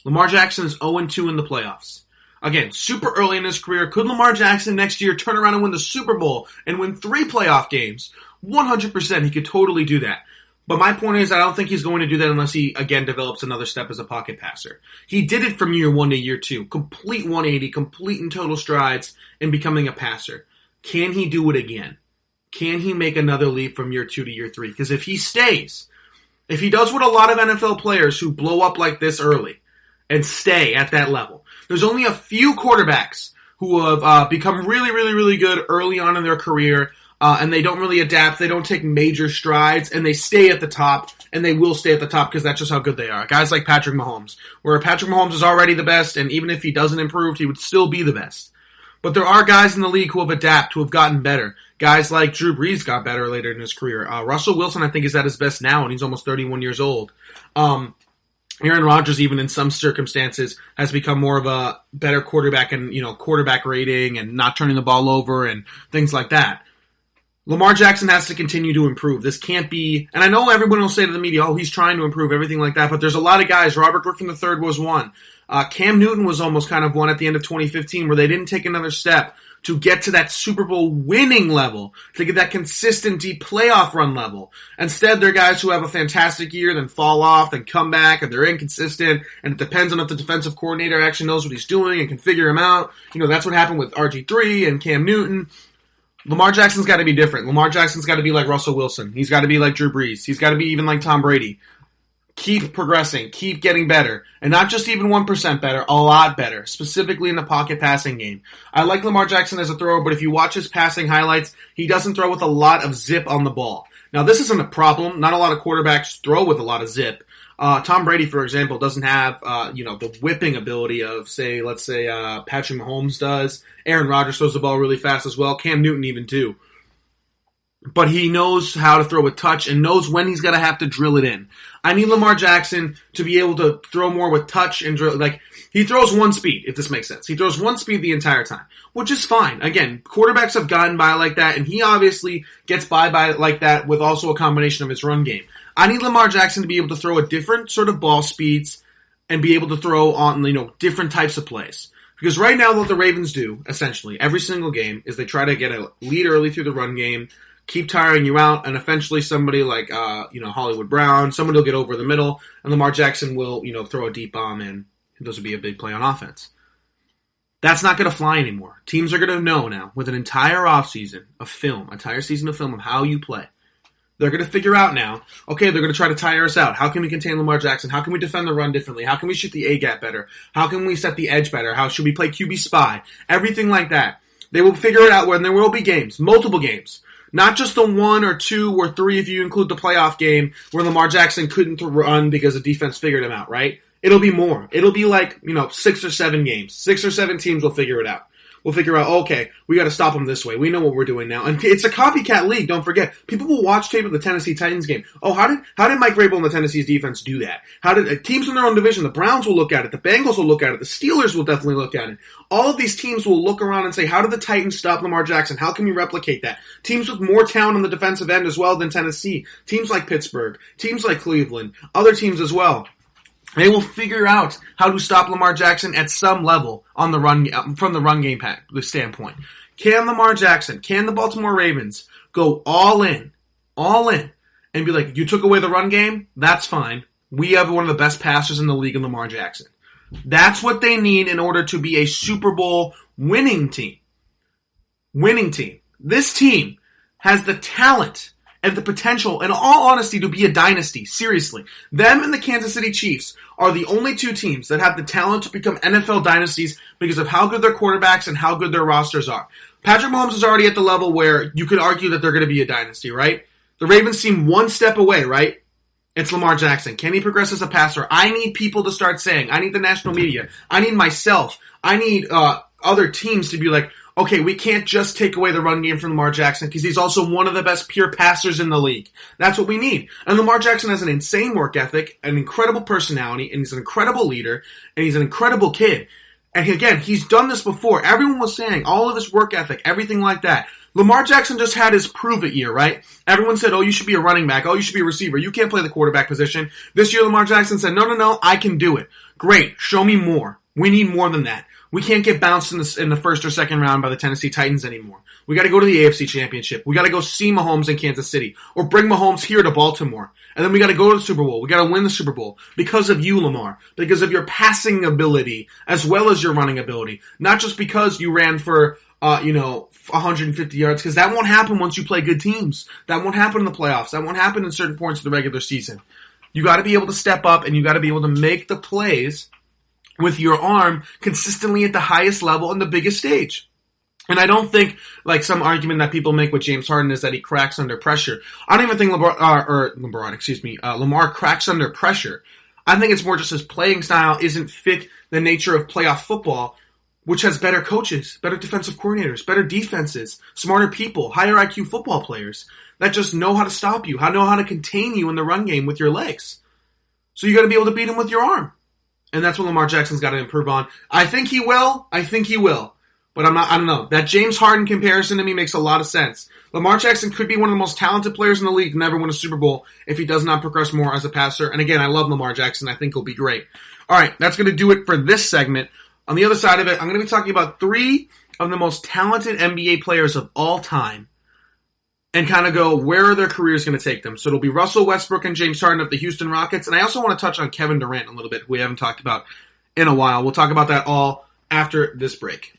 Lamar Jackson is 0-2 in the playoffs. Again, super early in his career. Could Lamar Jackson next year turn around and win the Super Bowl and win 3 playoff games? 100% he could totally do that. But my point is, I don't think he's going to do that unless he, again, develops another step as a pocket passer. He did it from year 1 to year 2. Complete 180, complete and total strides in becoming a passer. Can he do it again? Can he make another leap from year 2 to year 3? Because if he stays, if he does what a lot of NFL players who blow up like this early and stay at that level, there's only a few quarterbacks who have become really, really, really good early on in their career, and they don't really adapt, they don't take major strides, and they stay at the top, and they will stay at the top because that's just how good they are. Guys like Patrick Mahomes, where Patrick Mahomes is already the best, and even if he doesn't improve, he would still be the best. But there are guys in the league who have adapted, who have gotten better. Guys like Drew Brees got better later in his career. Russell Wilson, I think, is at his best now, and he's almost 31 years old. Aaron Rodgers, even in some circumstances, has become more of a better quarterback and, quarterback rating and not turning the ball over and things like that. Lamar Jackson has to continue to improve. This can't be, and I know everyone will say to the media, oh, he's trying to improve, everything like that, but there's a lot of guys. Robert Griffin III was one. Cam Newton was almost kind of one at the end of 2015 where they didn't take another step to get to that Super Bowl winning level, to get that consistent deep playoff run level. Instead, they're guys who have a fantastic year, then fall off, then come back, and they're inconsistent, and it depends on if the defensive coordinator actually knows what he's doing and can figure him out. That's what happened with RG3 and Cam Newton. Lamar Jackson's got to be different. Lamar Jackson's got to be like Russell Wilson. He's got to be like Drew Brees. He's got to be even like Tom Brady. Keep progressing. Keep getting better. And not just even 1% better, a lot better, specifically in the pocket passing game. I like Lamar Jackson as a thrower, but if you watch his passing highlights, he doesn't throw with a lot of zip on the ball. Now, this isn't a problem. Not a lot of quarterbacks throw with a lot of zip. Tom Brady, for example, doesn't have, the whipping ability of, let's say, Patrick Mahomes does. Aaron Rodgers throws the ball really fast as well. Cam Newton even too. But he knows how to throw with touch and knows when he's going to have to drill it in. I need Lamar Jackson to be able to throw more with touch and drill. He throws one speed, if this makes sense. He throws one speed the entire time, which is fine. Again, quarterbacks have gotten by like that, and he obviously gets by like that with also a combination of his run game. I need Lamar Jackson to be able to throw at different sort of ball speeds and be able to throw on, different types of plays. Because right now what the Ravens do, essentially, every single game, is they try to get a lead early through the run game, keep tiring you out, and eventually somebody like, Hollywood Brown, somebody will get over the middle, and Lamar Jackson will, throw a deep bomb in. Those would be a big play on offense. That's not going to fly anymore. Teams are going to know now, with an entire offseason of film, entire season of film of how you play. They're going to figure out now, okay, they're going to try to tire us out. How can we contain Lamar Jackson? How can we defend the run differently? How can we shoot the A-gap better? How can we set the edge better? How should we play QB spy? Everything like that. They will figure it out when there will be games, multiple games. Not just the 1 or 2 or 3 if you include the playoff game where Lamar Jackson couldn't run because the defense figured him out, right? It'll be more. It'll be like, 6 or 7 games. 6 or 7 teams will figure it out. We'll figure out, okay, we got to stop them this way. We know what we're doing now. And it's a copycat league, don't forget. People will watch tape of the Tennessee Titans game. Oh, how did Mike Vrabel and the Tennessee's defense do that? How did teams in their own division, the Browns will look at it, the Bengals will look at it, the Steelers will definitely look at it. All of these teams will look around and say, how did the Titans stop Lamar Jackson? How can we replicate that? Teams with more talent on the defensive end as well than Tennessee. Teams like Pittsburgh, teams like Cleveland, other teams as well. They will figure out how to stop Lamar Jackson at some level on the run from the run game standpoint. Can Lamar Jackson, can the Baltimore Ravens go all in, and be like, you took away the run game? That's fine. We have one of the best passers in the league in Lamar Jackson. That's what they need in order to be a Super Bowl winning team. Winning team. This team has the talent and the potential, in all honesty, to be a dynasty. Seriously. Them and the Kansas City Chiefs are the only two teams that have the talent to become NFL dynasties because of how good their quarterbacks and how good their rosters are. Patrick Mahomes is already at the level where you could argue that they're going to be a dynasty, right? The Ravens seem one step away, right? It's Lamar Jackson. Can he progress as a passer? I need people to start saying, I need the national media, I need myself, I need other teams to be like, okay, we can't just take away the run game from Lamar Jackson because he's also one of the best pure passers in the league. That's what we need. And Lamar Jackson has an insane work ethic, an incredible personality, and he's an incredible leader, and he's an incredible kid. And again, he's done this before. Everyone was saying all of his work ethic, everything like that. Lamar Jackson just had his prove it year, right? Everyone said, oh, you should be a running back. Oh, you should be a receiver. You can't play the quarterback position. This year, Lamar Jackson said, no, I can do it. Great. Show me more. We need more than that. We can't get bounced in the first or second round by the Tennessee Titans anymore. We got to go to the AFC Championship. We got to go see Mahomes in Kansas City, or bring Mahomes here to Baltimore. And then we got to go to the Super Bowl. We got to win the Super Bowl because of you, Lamar, because of your passing ability as well as your running ability. Not just because you ran for 150 yards, because that won't happen once you play good teams. That won't happen in the playoffs. That won't happen in certain points of the regular season. You got to be able to step up, and you got to be able to make the plays with your arm consistently at the highest level on the biggest stage. And I don't think, like some argument that people make with James Harden is that he cracks under pressure. I don't even think Lamar cracks under pressure. I think it's more just his playing style isn't fit the nature of playoff football, which has better coaches, better defensive coordinators, better defenses, smarter people, higher IQ football players that just know how to stop you, know how to contain you in the run game with your legs. So you got to be able to beat him with your arm. And that's what Lamar Jackson's got to improve on. I think he will. But I don't know. That James Harden comparison to me makes a lot of sense. Lamar Jackson could be one of the most talented players in the league, never win a Super Bowl if he does not progress more as a passer. And again, I love Lamar Jackson. I think he'll be great. All right, that's going to do it for this segment. On the other side of it, I'm going to be talking about 3 of the most talented NBA players of all time and kind of go, where are their careers going to take them? So it'll be Russell Westbrook and James Harden of the Houston Rockets. And I also want to touch on Kevin Durant a little bit, who we haven't talked about in a while. We'll talk about that all after this break.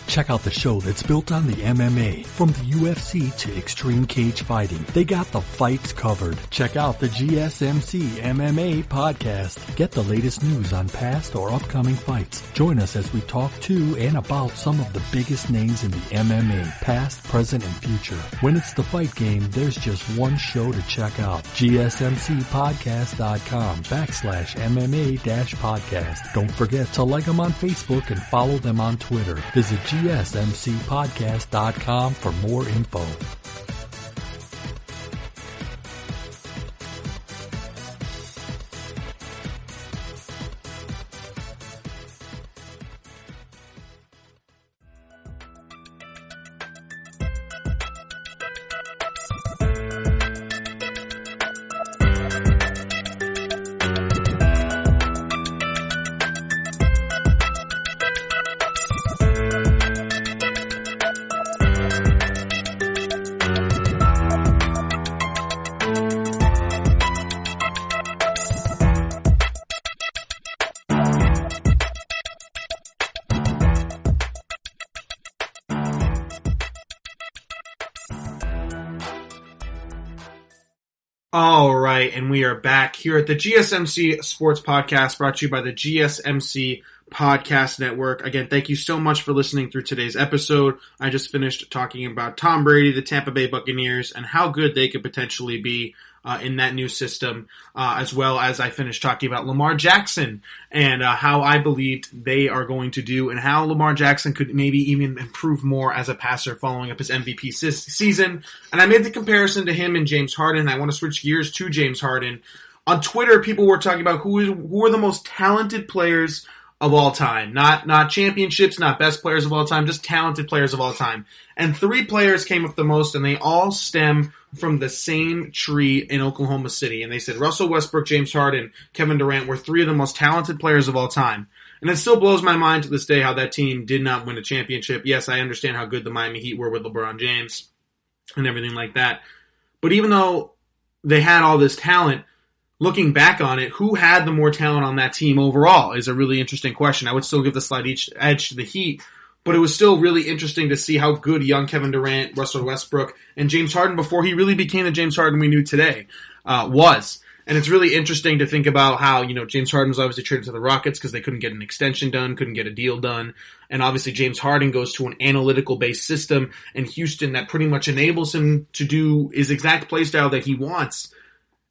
Check out the show that's built on the MMA. From the UFC to extreme cage fighting, they got the fights covered. Check out the GSMC MMA podcast. Get the latest news on past or upcoming fights. Join us as we talk to and about some of the biggest names in the MMA, past, present, and future. When it's the fight game, there's just one show to check out. GSMCpodcast.com/MMA-podcast. Don't forget to like them on Facebook and follow them on Twitter. Visit GSMCpodcast.com for more info. All right, and we are back here at the GSMC Sports Podcast, brought to you by the GSMC Podcast Network. Again, thank you so much for listening through today's episode. I just finished talking about Tom Brady, the Tampa Bay Buccaneers, and how good they could potentially be in that new system, as well as I finished talking about Lamar Jackson and how I believed they are going to do and how Lamar Jackson could maybe even improve more as a passer following up his MVP season. And I made the comparison to him and James Harden. I want to switch gears to James Harden. On Twitter, people were talking about who are the most talented players of all time. Not championships, not best players of all time, just talented players of all time. And 3 players came up the most, and they all stem from the same tree in Oklahoma City. And they said Russell Westbrook, James Harden, Kevin Durant were 3 of the most talented players of all time. And it still blows my mind to this day how that team did not win a championship. Yes, I understand how good the Miami Heat were with LeBron James and everything like that. But even though they had all this talent, looking back on it, who had the more talent on that team overall is a really interesting question. I would still give the slight edge to the Heat, but it was still really interesting to see how good young Kevin Durant, Russell Westbrook, and James Harden, before he really became the James Harden we knew today, was. And it's really interesting to think about how, James Harden was obviously traded to the Rockets because they couldn't get an extension done, couldn't get a deal done. And obviously James Harden goes to an analytical-based system in Houston that pretty much enables him to do his exact play style that he wants.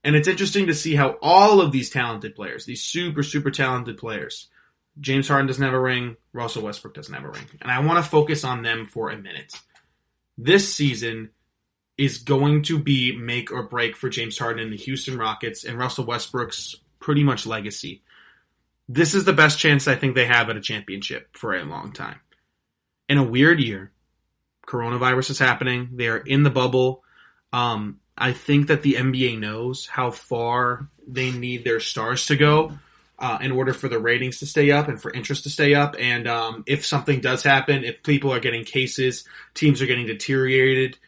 And it's interesting to see how all of these talented players, these super, super talented players, James Harden doesn't have a ring, Russell Westbrook doesn't have a ring. And I want to focus on them for a minute. This season is going to be make or break for James Harden and the Houston Rockets and Russell Westbrook's pretty much legacy. This is the best chance I think they have at a championship for a long time. In a weird year, coronavirus is happening. They are in the bubble. I think that the NBA knows how far they need their stars to go in order for the ratings to stay up and for interest to stay up. And if something does happen, if people are getting cases, teams are getting deteriorated,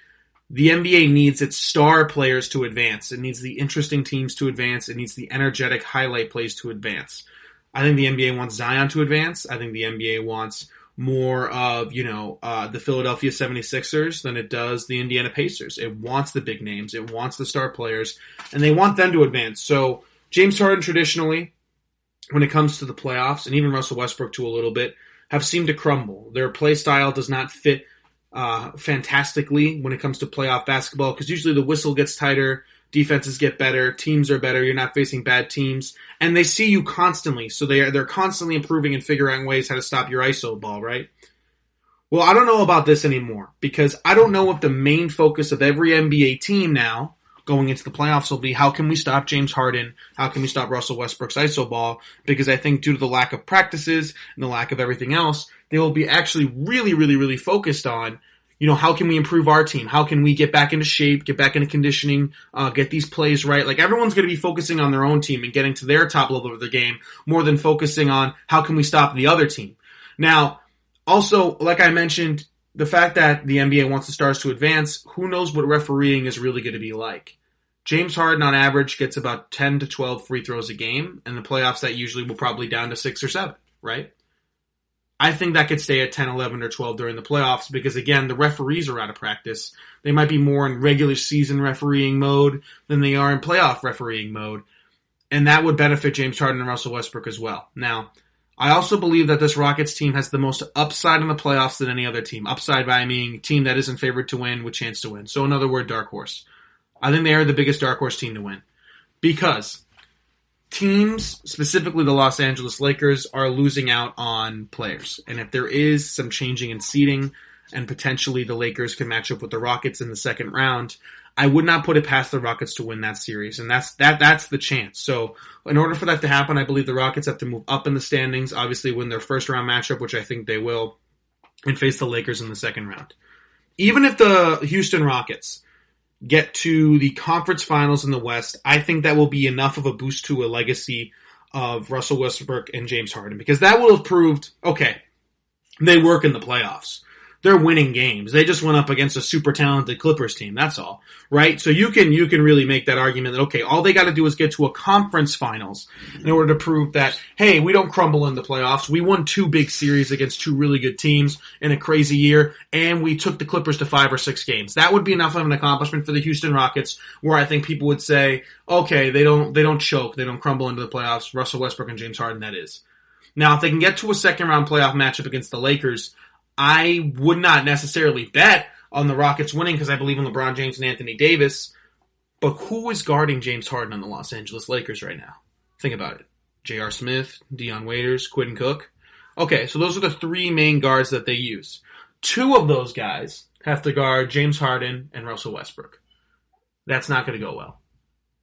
the NBA needs its star players to advance. It needs the interesting teams to advance. It needs the energetic highlight plays to advance. I think the NBA wants Zion to advance. I think the NBA wants more of, the Philadelphia 76ers than it does the Indiana Pacers. It wants the big names. It wants the star players. And they want them to advance. So James Harden traditionally, when it comes to the playoffs, and even Russell Westbrook to a little bit, have seemed to crumble. Their play style does not fit fantastically when it comes to playoff basketball, because usually the whistle gets tighter, defenses get better, teams are better, you're not facing bad teams, and they see you constantly, so they're constantly improving and figuring out ways how to stop your ISO ball, right? Well, I don't know about this anymore, because I don't know if the main focus of every NBA team now going into the playoffs will be how can we stop James Harden, how can we stop Russell Westbrook's ISO ball, because I think due to the lack of practices and the lack of everything else, they will be actually really, really, really focused on, how can we improve our team? How can we get back into shape, get back into conditioning, get these plays right? Like, everyone's going to be focusing on their own team and getting to their top level of the game more than focusing on how can we stop the other team. Now, also, like I mentioned, the fact that the NBA wants the stars to advance, who knows what refereeing is really going to be like. James Harden, on average, gets about 10 to 12 free throws a game. In the playoffs, that usually will probably down to 6 or 7, right? I think that could stay at 10, 11, or 12 during the playoffs because, again, the referees are out of practice. They might be more in regular season refereeing mode than they are in playoff refereeing mode. And that would benefit James Harden and Russell Westbrook as well. Now, I also believe that this Rockets team has the most upside in the playoffs than any other team. Upside by meaning team that isn't favored to win with chance to win. So, in other words, dark horse. I think they are the biggest dark horse team to win. Because teams, specifically the Los Angeles Lakers, are losing out on players. And if there is some changing in seeding and potentially the Lakers can match up with the Rockets in the second round, I would not put it past the Rockets to win that series. And that's the chance. So in order for that to happen, I believe the Rockets have to move up in the standings, obviously win their first round matchup, which I think they will, and face the Lakers in the second round. Even if the Houston Rockets get to the conference finals in the West, I think that will be enough of a boost to a legacy of Russell Westbrook and James Harden, because that will have proved, okay, they work in the playoffs. They're winning games. They just went up against a super talented Clippers team. That's all, right? So you can really make that argument that, okay, all they got to do is get to a conference finals in order to prove that, hey, we don't crumble in the playoffs. We won 2 big series against 2 really good teams in a crazy year, and we took the Clippers to 5 or 6 games. That would be enough of an accomplishment for the Houston Rockets, where I think people would say, okay, they don't choke, they don't crumble into the playoffs. Russell Westbrook and James Harden, that is. Now, if they can get to a second round playoff matchup against the Lakers, I would not necessarily bet on the Rockets winning because I believe in LeBron James and Anthony Davis. But who is guarding James Harden on the Los Angeles Lakers right now? Think about it. J.R. Smith, Dion Waiters, Quinn Cook. Okay, so those are the 3 main guards that they use. 2 of those guys have to guard James Harden and Russell Westbrook. That's not going to go well.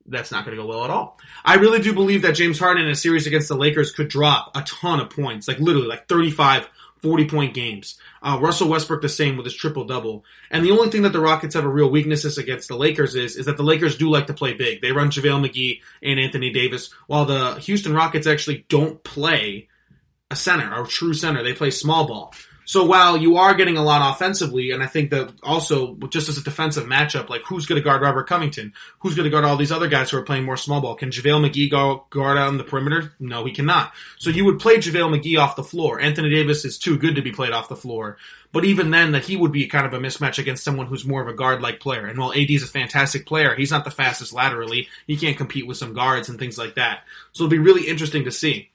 That's not going to go well at all. I really do believe that James Harden in a series against the Lakers could drop a ton of points, like literally like 35, 40-point games. Russell Westbrook the same with his triple-double. And the only thing that the Rockets have a real weakness against the Lakers is that the Lakers do like to play big. They run JaVale McGee and Anthony Davis, while the Houston Rockets actually don't play a center, a true center. They play small ball. So while you are getting a lot offensively, and I think that also just as a defensive matchup, like who's going to guard Robert Covington? Who's going to guard all these other guys who are playing more small ball? Can JaVale McGee guard on the perimeter? No, he cannot. So you would play JaVale McGee off the floor. Anthony Davis is too good to be played off the floor. But even then, that he would be kind of a mismatch against someone who's more of a guard-like player. And while AD is a fantastic player, he's not the fastest laterally. He can't compete with some guards and things like that. So it'll be really interesting to see.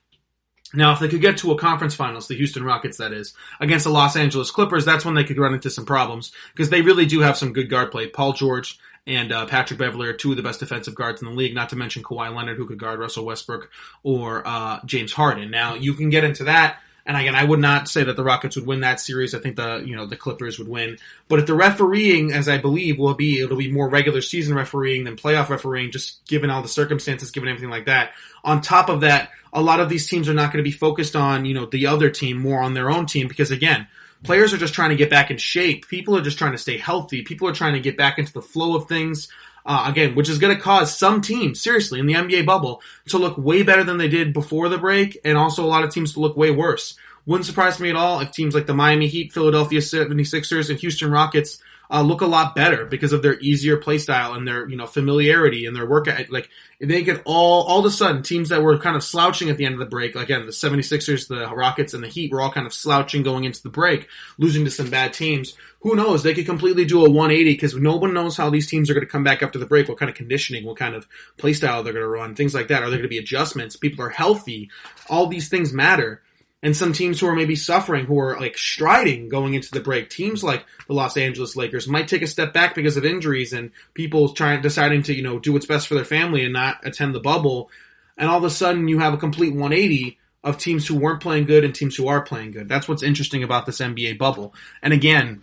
Now, if they could get to a conference finals, the Houston Rockets, that is, against the Los Angeles Clippers, that's when they could run into some problems, because they really do have some good guard play. Paul George and Patrick Beverley are two of the best defensive guards in the league, not to mention Kawhi Leonard, who could guard Russell Westbrook or James Harden. Now, you can get into that, and again, I would not say that the Rockets would win that series. I think the Clippers would win. But if the refereeing, as I believe, it'll be more regular season refereeing than playoff refereeing, just given all the circumstances, given everything like that. On top of that, a lot of these teams are not going to be focused on, the other team, more on their own team, because again, players are just trying to get back in shape. People are just trying to stay healthy. People are trying to get back into the flow of things. Again, which is going to cause some teams, seriously, in the NBA bubble, to look way better than they did before the break, and also a lot of teams to look way worse. Wouldn't surprise me at all if teams like the Miami Heat, Philadelphia 76ers, and Houston Rockets look a lot better because of their easier play style and their familiarity and their work. Like, they could all of a sudden, teams that were kind of slouching at the end of the break, like, again, the 76ers, the Rockets, and the Heat were all kind of slouching going into the break, losing to some bad teams. Who knows? They could completely do a 180 because no one knows how these teams are going to come back after the break, what kind of conditioning, what kind of play style they're going to run, things like that. Are there going to be adjustments? People are healthy. All these things matter. And some teams who are maybe suffering, who are like striding going into the break, teams like the Los Angeles Lakers might take a step back because of injuries and people deciding to, do what's best for their family and not attend the bubble. And all of a sudden you have a complete 180 of teams who weren't playing good and teams who are playing good. That's what's interesting about this NBA bubble. And again,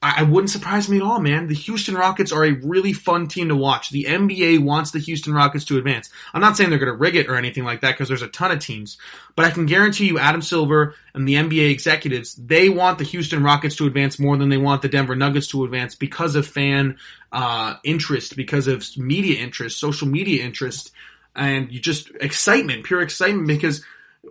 I wouldn't surprise me at all, man. The Houston Rockets are a really fun team to watch. The NBA wants the Houston Rockets to advance. I'm not saying they're going to rig it or anything like that because there's a ton of teams. But I can guarantee you Adam Silver and the NBA executives, they want the Houston Rockets to advance more than they want the Denver Nuggets to advance because of fan interest, because of media interest, social media interest, and just excitement, pure excitement, because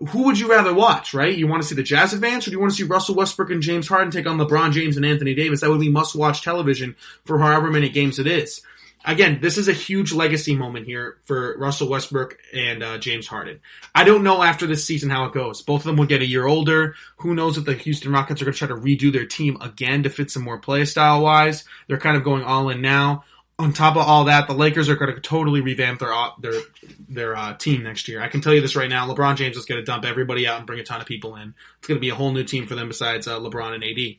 who would you rather watch, right? You want to see the Jazz advance, or do you want to see Russell Westbrook and James Harden take on LeBron James and Anthony Davis? That would be must-watch television for however many games it is. Again, this is a huge legacy moment here for Russell Westbrook and James Harden. I don't know after this season how it goes. Both of them will get a year older. Who knows if the Houston Rockets are going to try to redo their team again to fit some more play style-wise. They're kind of going all in now. On top of all that, the Lakers are going to totally revamp their team next year. I can tell you this right now. LeBron James is going to dump everybody out and bring a ton of people in. It's going to be a whole new team for them besides LeBron and AD.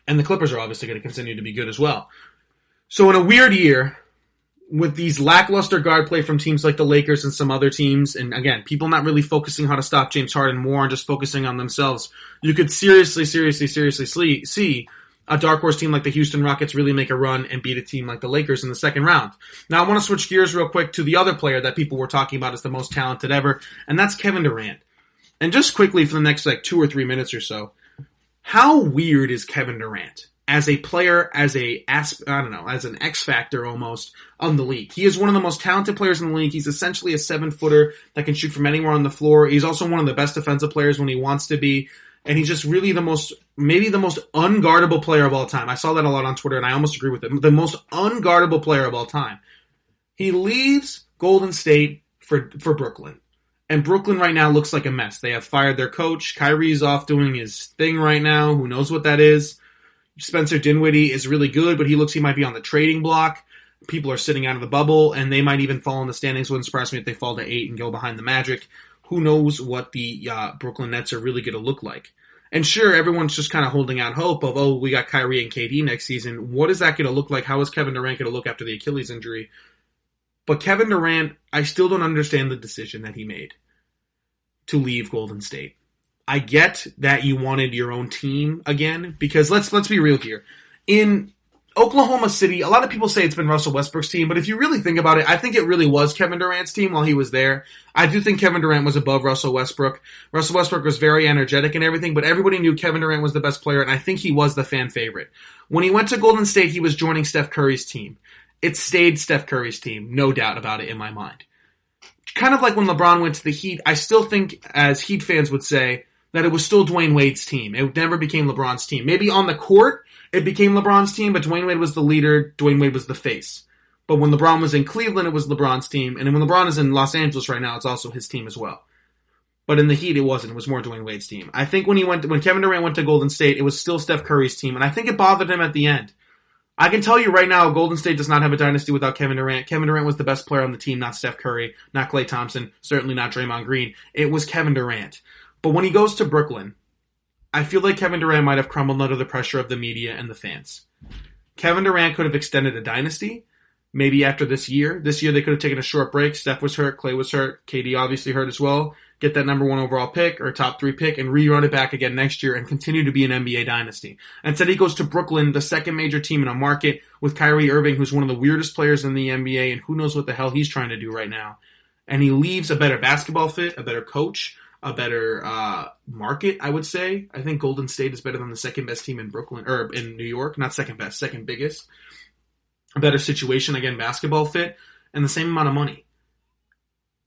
And the Clippers are obviously going to continue to be good as well. So in a weird year, with these lackluster guard play from teams like the Lakers and some other teams, and again, people not really focusing how to stop James Harden more and just focusing on themselves, you could seriously see a dark horse team like the Houston Rockets really make a run and beat a team like the Lakers in the second round. Now, I want to switch gears real quick to the other player that people were talking about as the most talented ever, and that's Kevin Durant. And just quickly for the next 2 or 3 minutes or so, how weird is Kevin Durant as a player, as an X factor almost on the league? He is one of the most talented players in the league. He's essentially a 7-footer that can shoot from anywhere on the floor. He's also one of the best defensive players when he wants to be. And he's just really maybe the most unguardable player of all time. I saw that a lot on Twitter, and I almost agree with it. The most unguardable player of all time. He leaves Golden State for Brooklyn. And Brooklyn right now looks like a mess. They have fired their coach. Kyrie's off doing his thing right now. Who knows what that is? Spencer Dinwiddie is really good, but he might be on the trading block. People are sitting out of the bubble, and they might even fall in the standings. Wouldn't surprise me if they fall to 8 and go behind the Magic. Who knows what the Brooklyn Nets are really going to look like. And sure, everyone's just kind of holding out hope of, we got Kyrie and KD next season. What is that going to look like? How is Kevin Durant going to look after the Achilles injury? But Kevin Durant, I still don't understand the decision that he made to leave Golden State. I get that you wanted your own team again, because let's be real here. In Oklahoma City, a lot of people say it's been Russell Westbrook's team, but if you really think about it, I think it really was Kevin Durant's team while he was there. I do think Kevin Durant was above Russell Westbrook. Russell Westbrook was very energetic and everything, but everybody knew Kevin Durant was the best player, and I think he was the fan favorite. When he went to Golden State, he was joining Steph Curry's team. It stayed Steph Curry's team, no doubt about it in my mind. Kind of like when LeBron went to the Heat, I still think, as Heat fans would say, that it was still Dwayne Wade's team. It never became LeBron's team. Maybe on the court, it became LeBron's team, but Dwayne Wade was the leader, Dwayne Wade was the face. But when LeBron was in Cleveland, it was LeBron's team. And when LeBron is in Los Angeles right now, it's also his team as well. But in the Heat, it wasn't. It was more Dwayne Wade's team. I think when Kevin Durant went to Golden State, it was still Steph Curry's team. And I think it bothered him at the end. I can tell you right now, Golden State does not have a dynasty without Kevin Durant. Kevin Durant was the best player on the team, not Steph Curry, not Klay Thompson, certainly not Draymond Green. It was Kevin Durant. But when he goes to Brooklyn, I feel like Kevin Durant might have crumbled under the pressure of the media and the fans. Kevin Durant could have extended a dynasty. Maybe after this year. This year they could have taken a short break. Steph was hurt. Klay was hurt. KD obviously hurt as well. Get that number 1 overall pick or top 3 pick and rerun it back again next year and continue to be an NBA dynasty. Instead he goes to Brooklyn, the second major team in a market with Kyrie Irving, who's one of the weirdest players in the NBA and who knows what the hell he's trying to do right now. And he leaves a better basketball fit, a better coach, a better market, I would say. I think Golden State is better than the second best team in Brooklyn, or in New York. Not second best, second biggest. A better situation, again, basketball fit, and the same amount of money.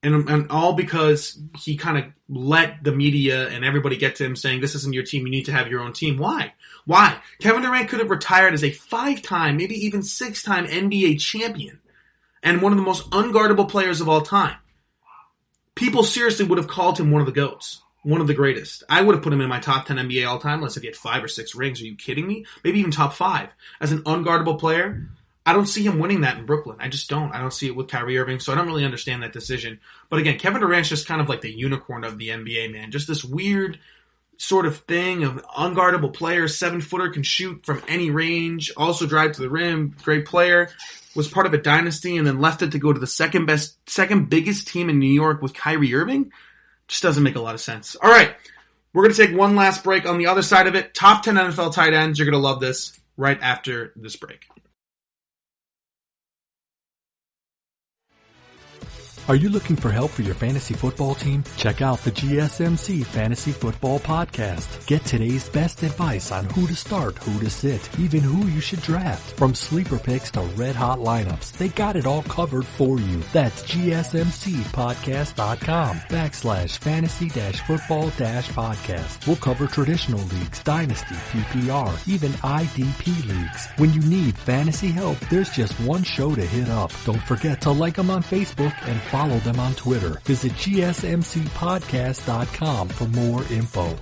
And all because he kind of let the media and everybody get to him saying, this isn't your team, you need to have your own team. Why? Why? Kevin Durant could have retired as a 5-time, maybe even 6-time NBA champion and one of the most unguardable players of all time. People seriously would have called him one of the GOATs, one of the greatest. I would have put him in my top 10 NBA all time unless he had 5 or 6 rings. Are you kidding me? Maybe even top 5. As an unguardable player, I don't see him winning that in Brooklyn. I just don't. I don't see it with Kyrie Irving, so I don't really understand that decision. But again, Kevin Durant's just kind of like the unicorn of the NBA, man. Just this weird sort of thing of unguardable player, 7-footer, can shoot from any range, also drive to the rim, great player, was part of a dynasty and then left it to go to the second biggest team in New York with Kyrie Irving. Just doesn't make a lot of sense. All right, we're going to take one last break. On the other side of it, top 10 NFL tight ends. You're going to love this right after this break. Are you looking for help for your fantasy football team? Check out the GSMC Fantasy Football Podcast. Get today's best advice on who to start, who to sit, even who you should draft. From sleeper picks to red-hot lineups, they got it all covered for you. That's gsmcpodcast.com/fantasy-football-podcast. We'll cover traditional leagues, dynasty, PPR, even IDP leagues. When you need fantasy help, there's just one show to hit up. Don't forget to like them on Facebook and follow them on Twitter. Visit gsmcpodcast.com for more info.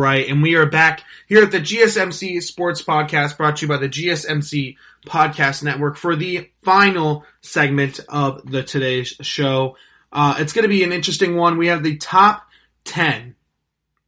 Right, and we are back here at the GSMC Sports Podcast, brought to you by the GSMC Podcast Network for the final segment of today's show. It's going to be an interesting one. We have the top 10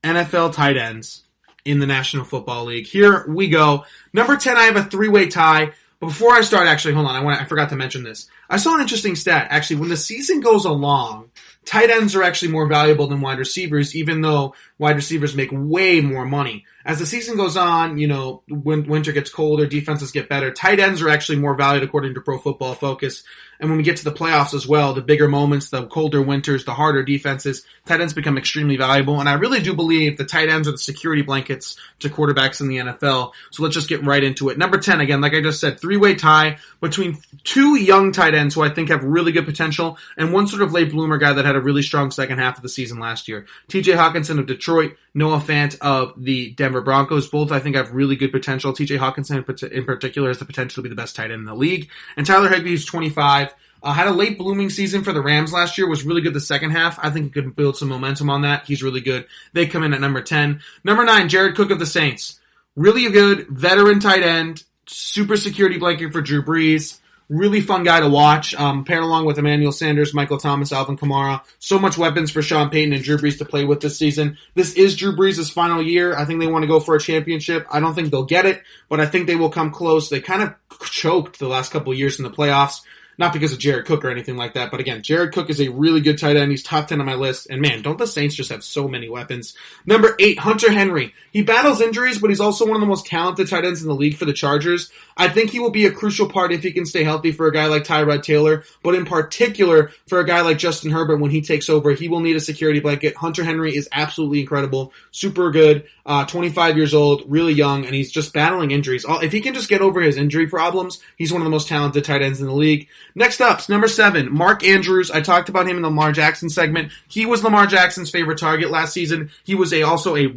NFL tight ends in the National Football League. Here we go. Number 10, I have a 3-way tie. But before I start, actually, hold on, I forgot to mention this. I saw an interesting stat. Actually, when the season goes along, tight ends are actually more valuable than wide receivers, even though wide receivers make way more money. As the season goes on, you know, when winter gets colder, defenses get better. Tight ends are actually more valued according to Pro Football Focus. And when we get to the playoffs as well, the bigger moments, the colder winters, the harder defenses, tight ends become extremely valuable. And I really do believe the tight ends are the security blankets to quarterbacks in the NFL. So let's just get right into it. Number 10, again, like I just said, 3-way tie between 2 young tight ends who I think have really good potential and one sort of late bloomer guy that had a really strong second half of the season last year. TJ Hawkinson of Detroit, Noah Fant of the Denver Broncos. Both, I think, have really good potential. TJ Hawkinson in particular has the potential to be the best tight end in the league. And Tyler Higbee, who's 25, had a late blooming season for the Rams last year, was really good the second half. I think he could build some momentum on that. He's really good. They come in at number 10. Number 9, Jared Cook of the Saints. Really good veteran tight end, super security blanket for Drew Brees. Really fun guy to watch. Paired along with Emmanuel Sanders, Michael Thomas, Alvin Kamara. So much weapons for Sean Payton and Drew Brees to play with this season. This is Drew Brees' final year. I think they want to go for a championship. I don't think they'll get it, but I think they will come close. They kind of choked the last couple of years in the playoffs. Not because of Jared Cook or anything like that, but again, Jared Cook is a really good tight end. He's top 10 on my list. And man, don't the Saints just have so many weapons? Number 8, Hunter Henry. He battles injuries, but he's also one of the most talented tight ends in the league for the Chargers. I think he will be a crucial part if he can stay healthy for a guy like Tyrod Taylor, but in particular for a guy like Justin Herbert when he takes over. He will need a security blanket. Hunter Henry is absolutely incredible, super good, 25 years old, really young, and he's just battling injuries. If he can just get over his injury problems, he's one of the most talented tight ends in the league. Next up, number 7, Mark Andrews. I talked about him in the Lamar Jackson segment. He was Lamar Jackson's favorite target last season. He was also a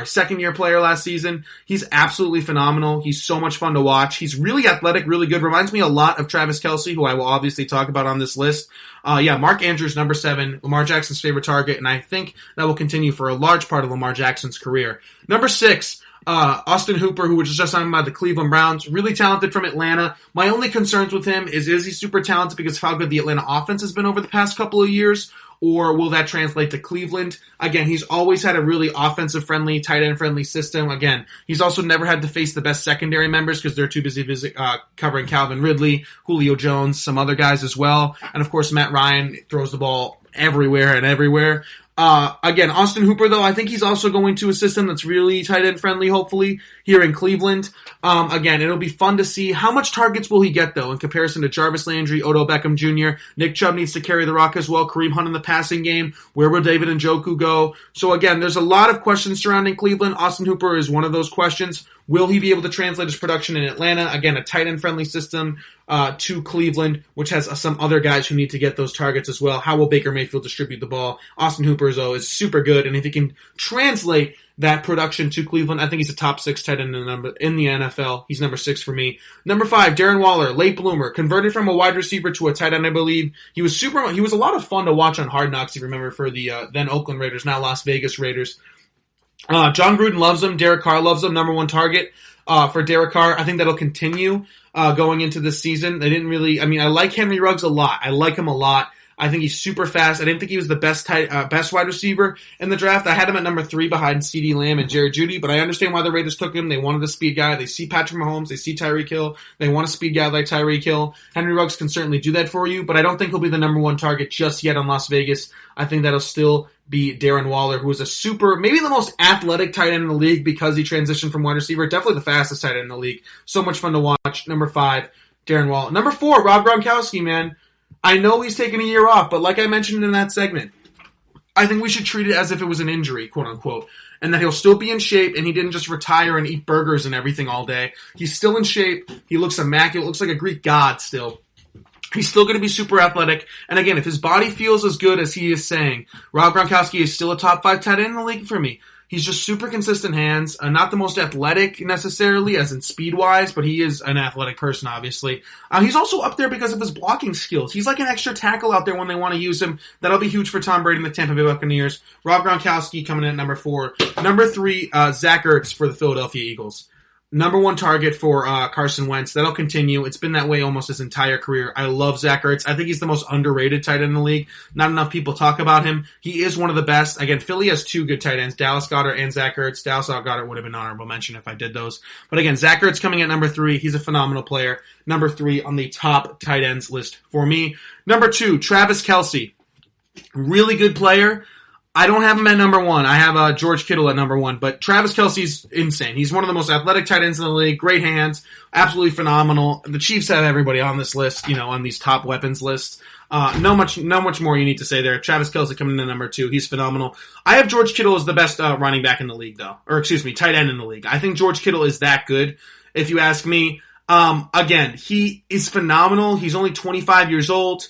second-year player last season. He's absolutely phenomenal. He's so much fun to watch. He's really athletic, really good. Reminds me a lot of Travis Kelce, who I will obviously talk about on this list. Mark Andrews, number 7, Lamar Jackson's favorite target, and I think that will continue for a large part of Lamar Jackson's career. Number 6, Austin Hooper, who was just signed by the Cleveland Browns, really talented from Atlanta. My only concerns with him is he super talented because of how good the Atlanta offense has been over the past couple of years, or will that translate to Cleveland? Again, he's always had a really offensive-friendly, tight end-friendly system. Again, he's also never had to face the best secondary members because they're too busy covering Calvin Ridley, Julio Jones, some other guys as well. And of course, Matt Ryan throws the ball everywhere and everywhere. Again, Austin Hooper, though, I think he's also going to a system that's really tight end friendly, hopefully, here in Cleveland. Again, it'll be fun to see how much targets will he get, though, in comparison to Jarvis Landry, Odell Beckham Jr. Nick Chubb needs to carry the rock as well. Kareem Hunt in the passing game. Where will David Njoku go? So again, there's a lot of questions surrounding Cleveland. Austin Hooper is one of those questions. Will he be able to translate his production in Atlanta? Again, a tight end friendly system to Cleveland, which has some other guys who need to get those targets as well. How will Baker Mayfield distribute the ball? Austin Hooper, though, is super good, and if he can translate that production to Cleveland, I think he's a top 6 tight end in the NFL. He's number 6 for me. Number 5, Darren Waller, late bloomer, converted from a wide receiver to a tight end, I believe. He was a lot of fun to watch on Hard Knocks, if you remember, for the then Oakland Raiders, now Las Vegas Raiders. John Gruden loves him. Derek Carr loves him. Number 1 target for Derek Carr. I think that'll continue going into this season. I like Henry Ruggs a lot. I like him a lot. I think he's super fast. I didn't think he was the best wide receiver in the draft. I had him at number 3 behind CeeDee Lamb and Jerry Jeudy, but I understand why the Raiders took him. They wanted a speed guy. They see Patrick Mahomes. They see Tyreek Hill. They want a speed guy like Tyreek Hill. Henry Ruggs can certainly do that for you, but I don't think he'll be the number 1 target just yet on Las Vegas. I think that'll still be Darren Waller, who is maybe the most athletic tight end in the league because he transitioned from wide receiver. Definitely the fastest tight end in the league. So much fun to watch. Number 5, Darren Waller. Number 4, Rob Gronkowski, man. I know he's taking a year off, but like I mentioned in that segment, I think we should treat it as if it was an injury, quote unquote, and that he'll still be in shape and he didn't just retire and eat burgers and everything all day. He's still in shape. He looks immaculate, looks like a Greek god still. He's still going to be super athletic. And again, if his body feels as good as he is saying, Rob Gronkowski is still a top 5 tight end in the league for me. He's just super consistent hands, not the most athletic necessarily, as in speed-wise, but he is an athletic person, obviously. He's also up there because of his blocking skills. He's like an extra tackle out there when they want to use him. That'll be huge for Tom Brady and the Tampa Bay Buccaneers. Rob Gronkowski coming in at number 4. Number 3, Zach Ertz for the Philadelphia Eagles. Number 1 target for Carson Wentz. That'll continue. It's been that way almost his entire career. I love Zach Ertz. I think he's the most underrated tight end in the league. Not enough people talk about him. He is one of the best. Again, Philly has 2 good tight ends, Dallas Goedert and Zach Ertz. Dallas Goedert would have been an honorable mention if I did those. But again, Zach Ertz coming at number 3. He's a phenomenal player. Number 3 on the top tight ends list for me. Number 2, Travis Kelce. Really good player. I don't have him at number 1. I have George Kittle at number 1, but Travis Kelce's insane. He's one of the most athletic tight ends in the league. Great hands, absolutely phenomenal. The Chiefs have everybody on this list, on these top weapons lists. No much more you need to say there. Travis Kelce coming in at number 2. He's phenomenal. I have George Kittle as the best running back in the league, though. Tight end in the league. I think George Kittle is that good, if you ask me. Again, he is phenomenal. He's only 25 years old.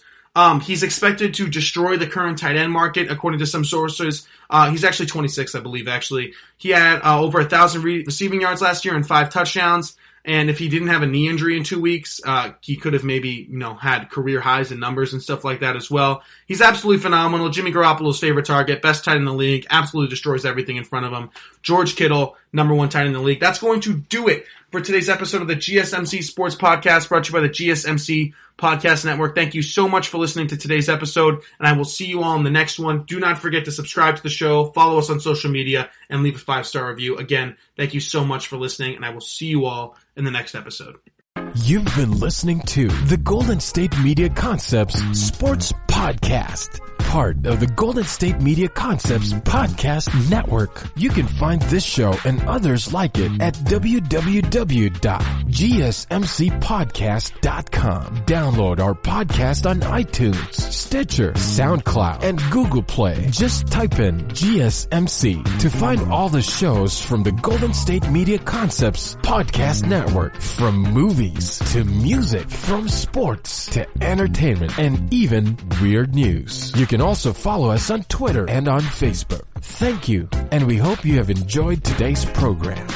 He's expected to destroy the current tight end market, according to some sources. He's actually 26, I believe, actually. He had over 1,000 receiving yards last year and 5 touchdowns. And if he didn't have a knee injury in 2 weeks, he could have maybe, had career highs in numbers and stuff like that as well. He's absolutely phenomenal. Jimmy Garoppolo's favorite target, best tight end in the league, absolutely destroys everything in front of him. George Kittle, number one tight end in the league. That's going to do it for today's episode of the GSMC Sports Podcast, brought to you by the GSMC Podcast Network. Thank you so much for listening to today's episode, and I will see you all in the next one. Do not forget to subscribe to the show, follow us on social media, and leave a 5-star review. Again, thank you so much for listening, and I will see you all in the next episode. You've been listening to the Golden State Media Concepts Sports Podcast, part of the Golden State Media Concepts Podcast Network. You can find this show and others like it at www.gsmcpodcast.com. Download our podcast on iTunes, Stitcher, SoundCloud, and Google Play. Just type in GSMC to find all the shows from the Golden State Media Concepts Podcast Network, from movies to music, from sports to entertainment, and even weird news. You can also follow us on Twitter and on Facebook. Thank you, and we hope you have enjoyed today's program.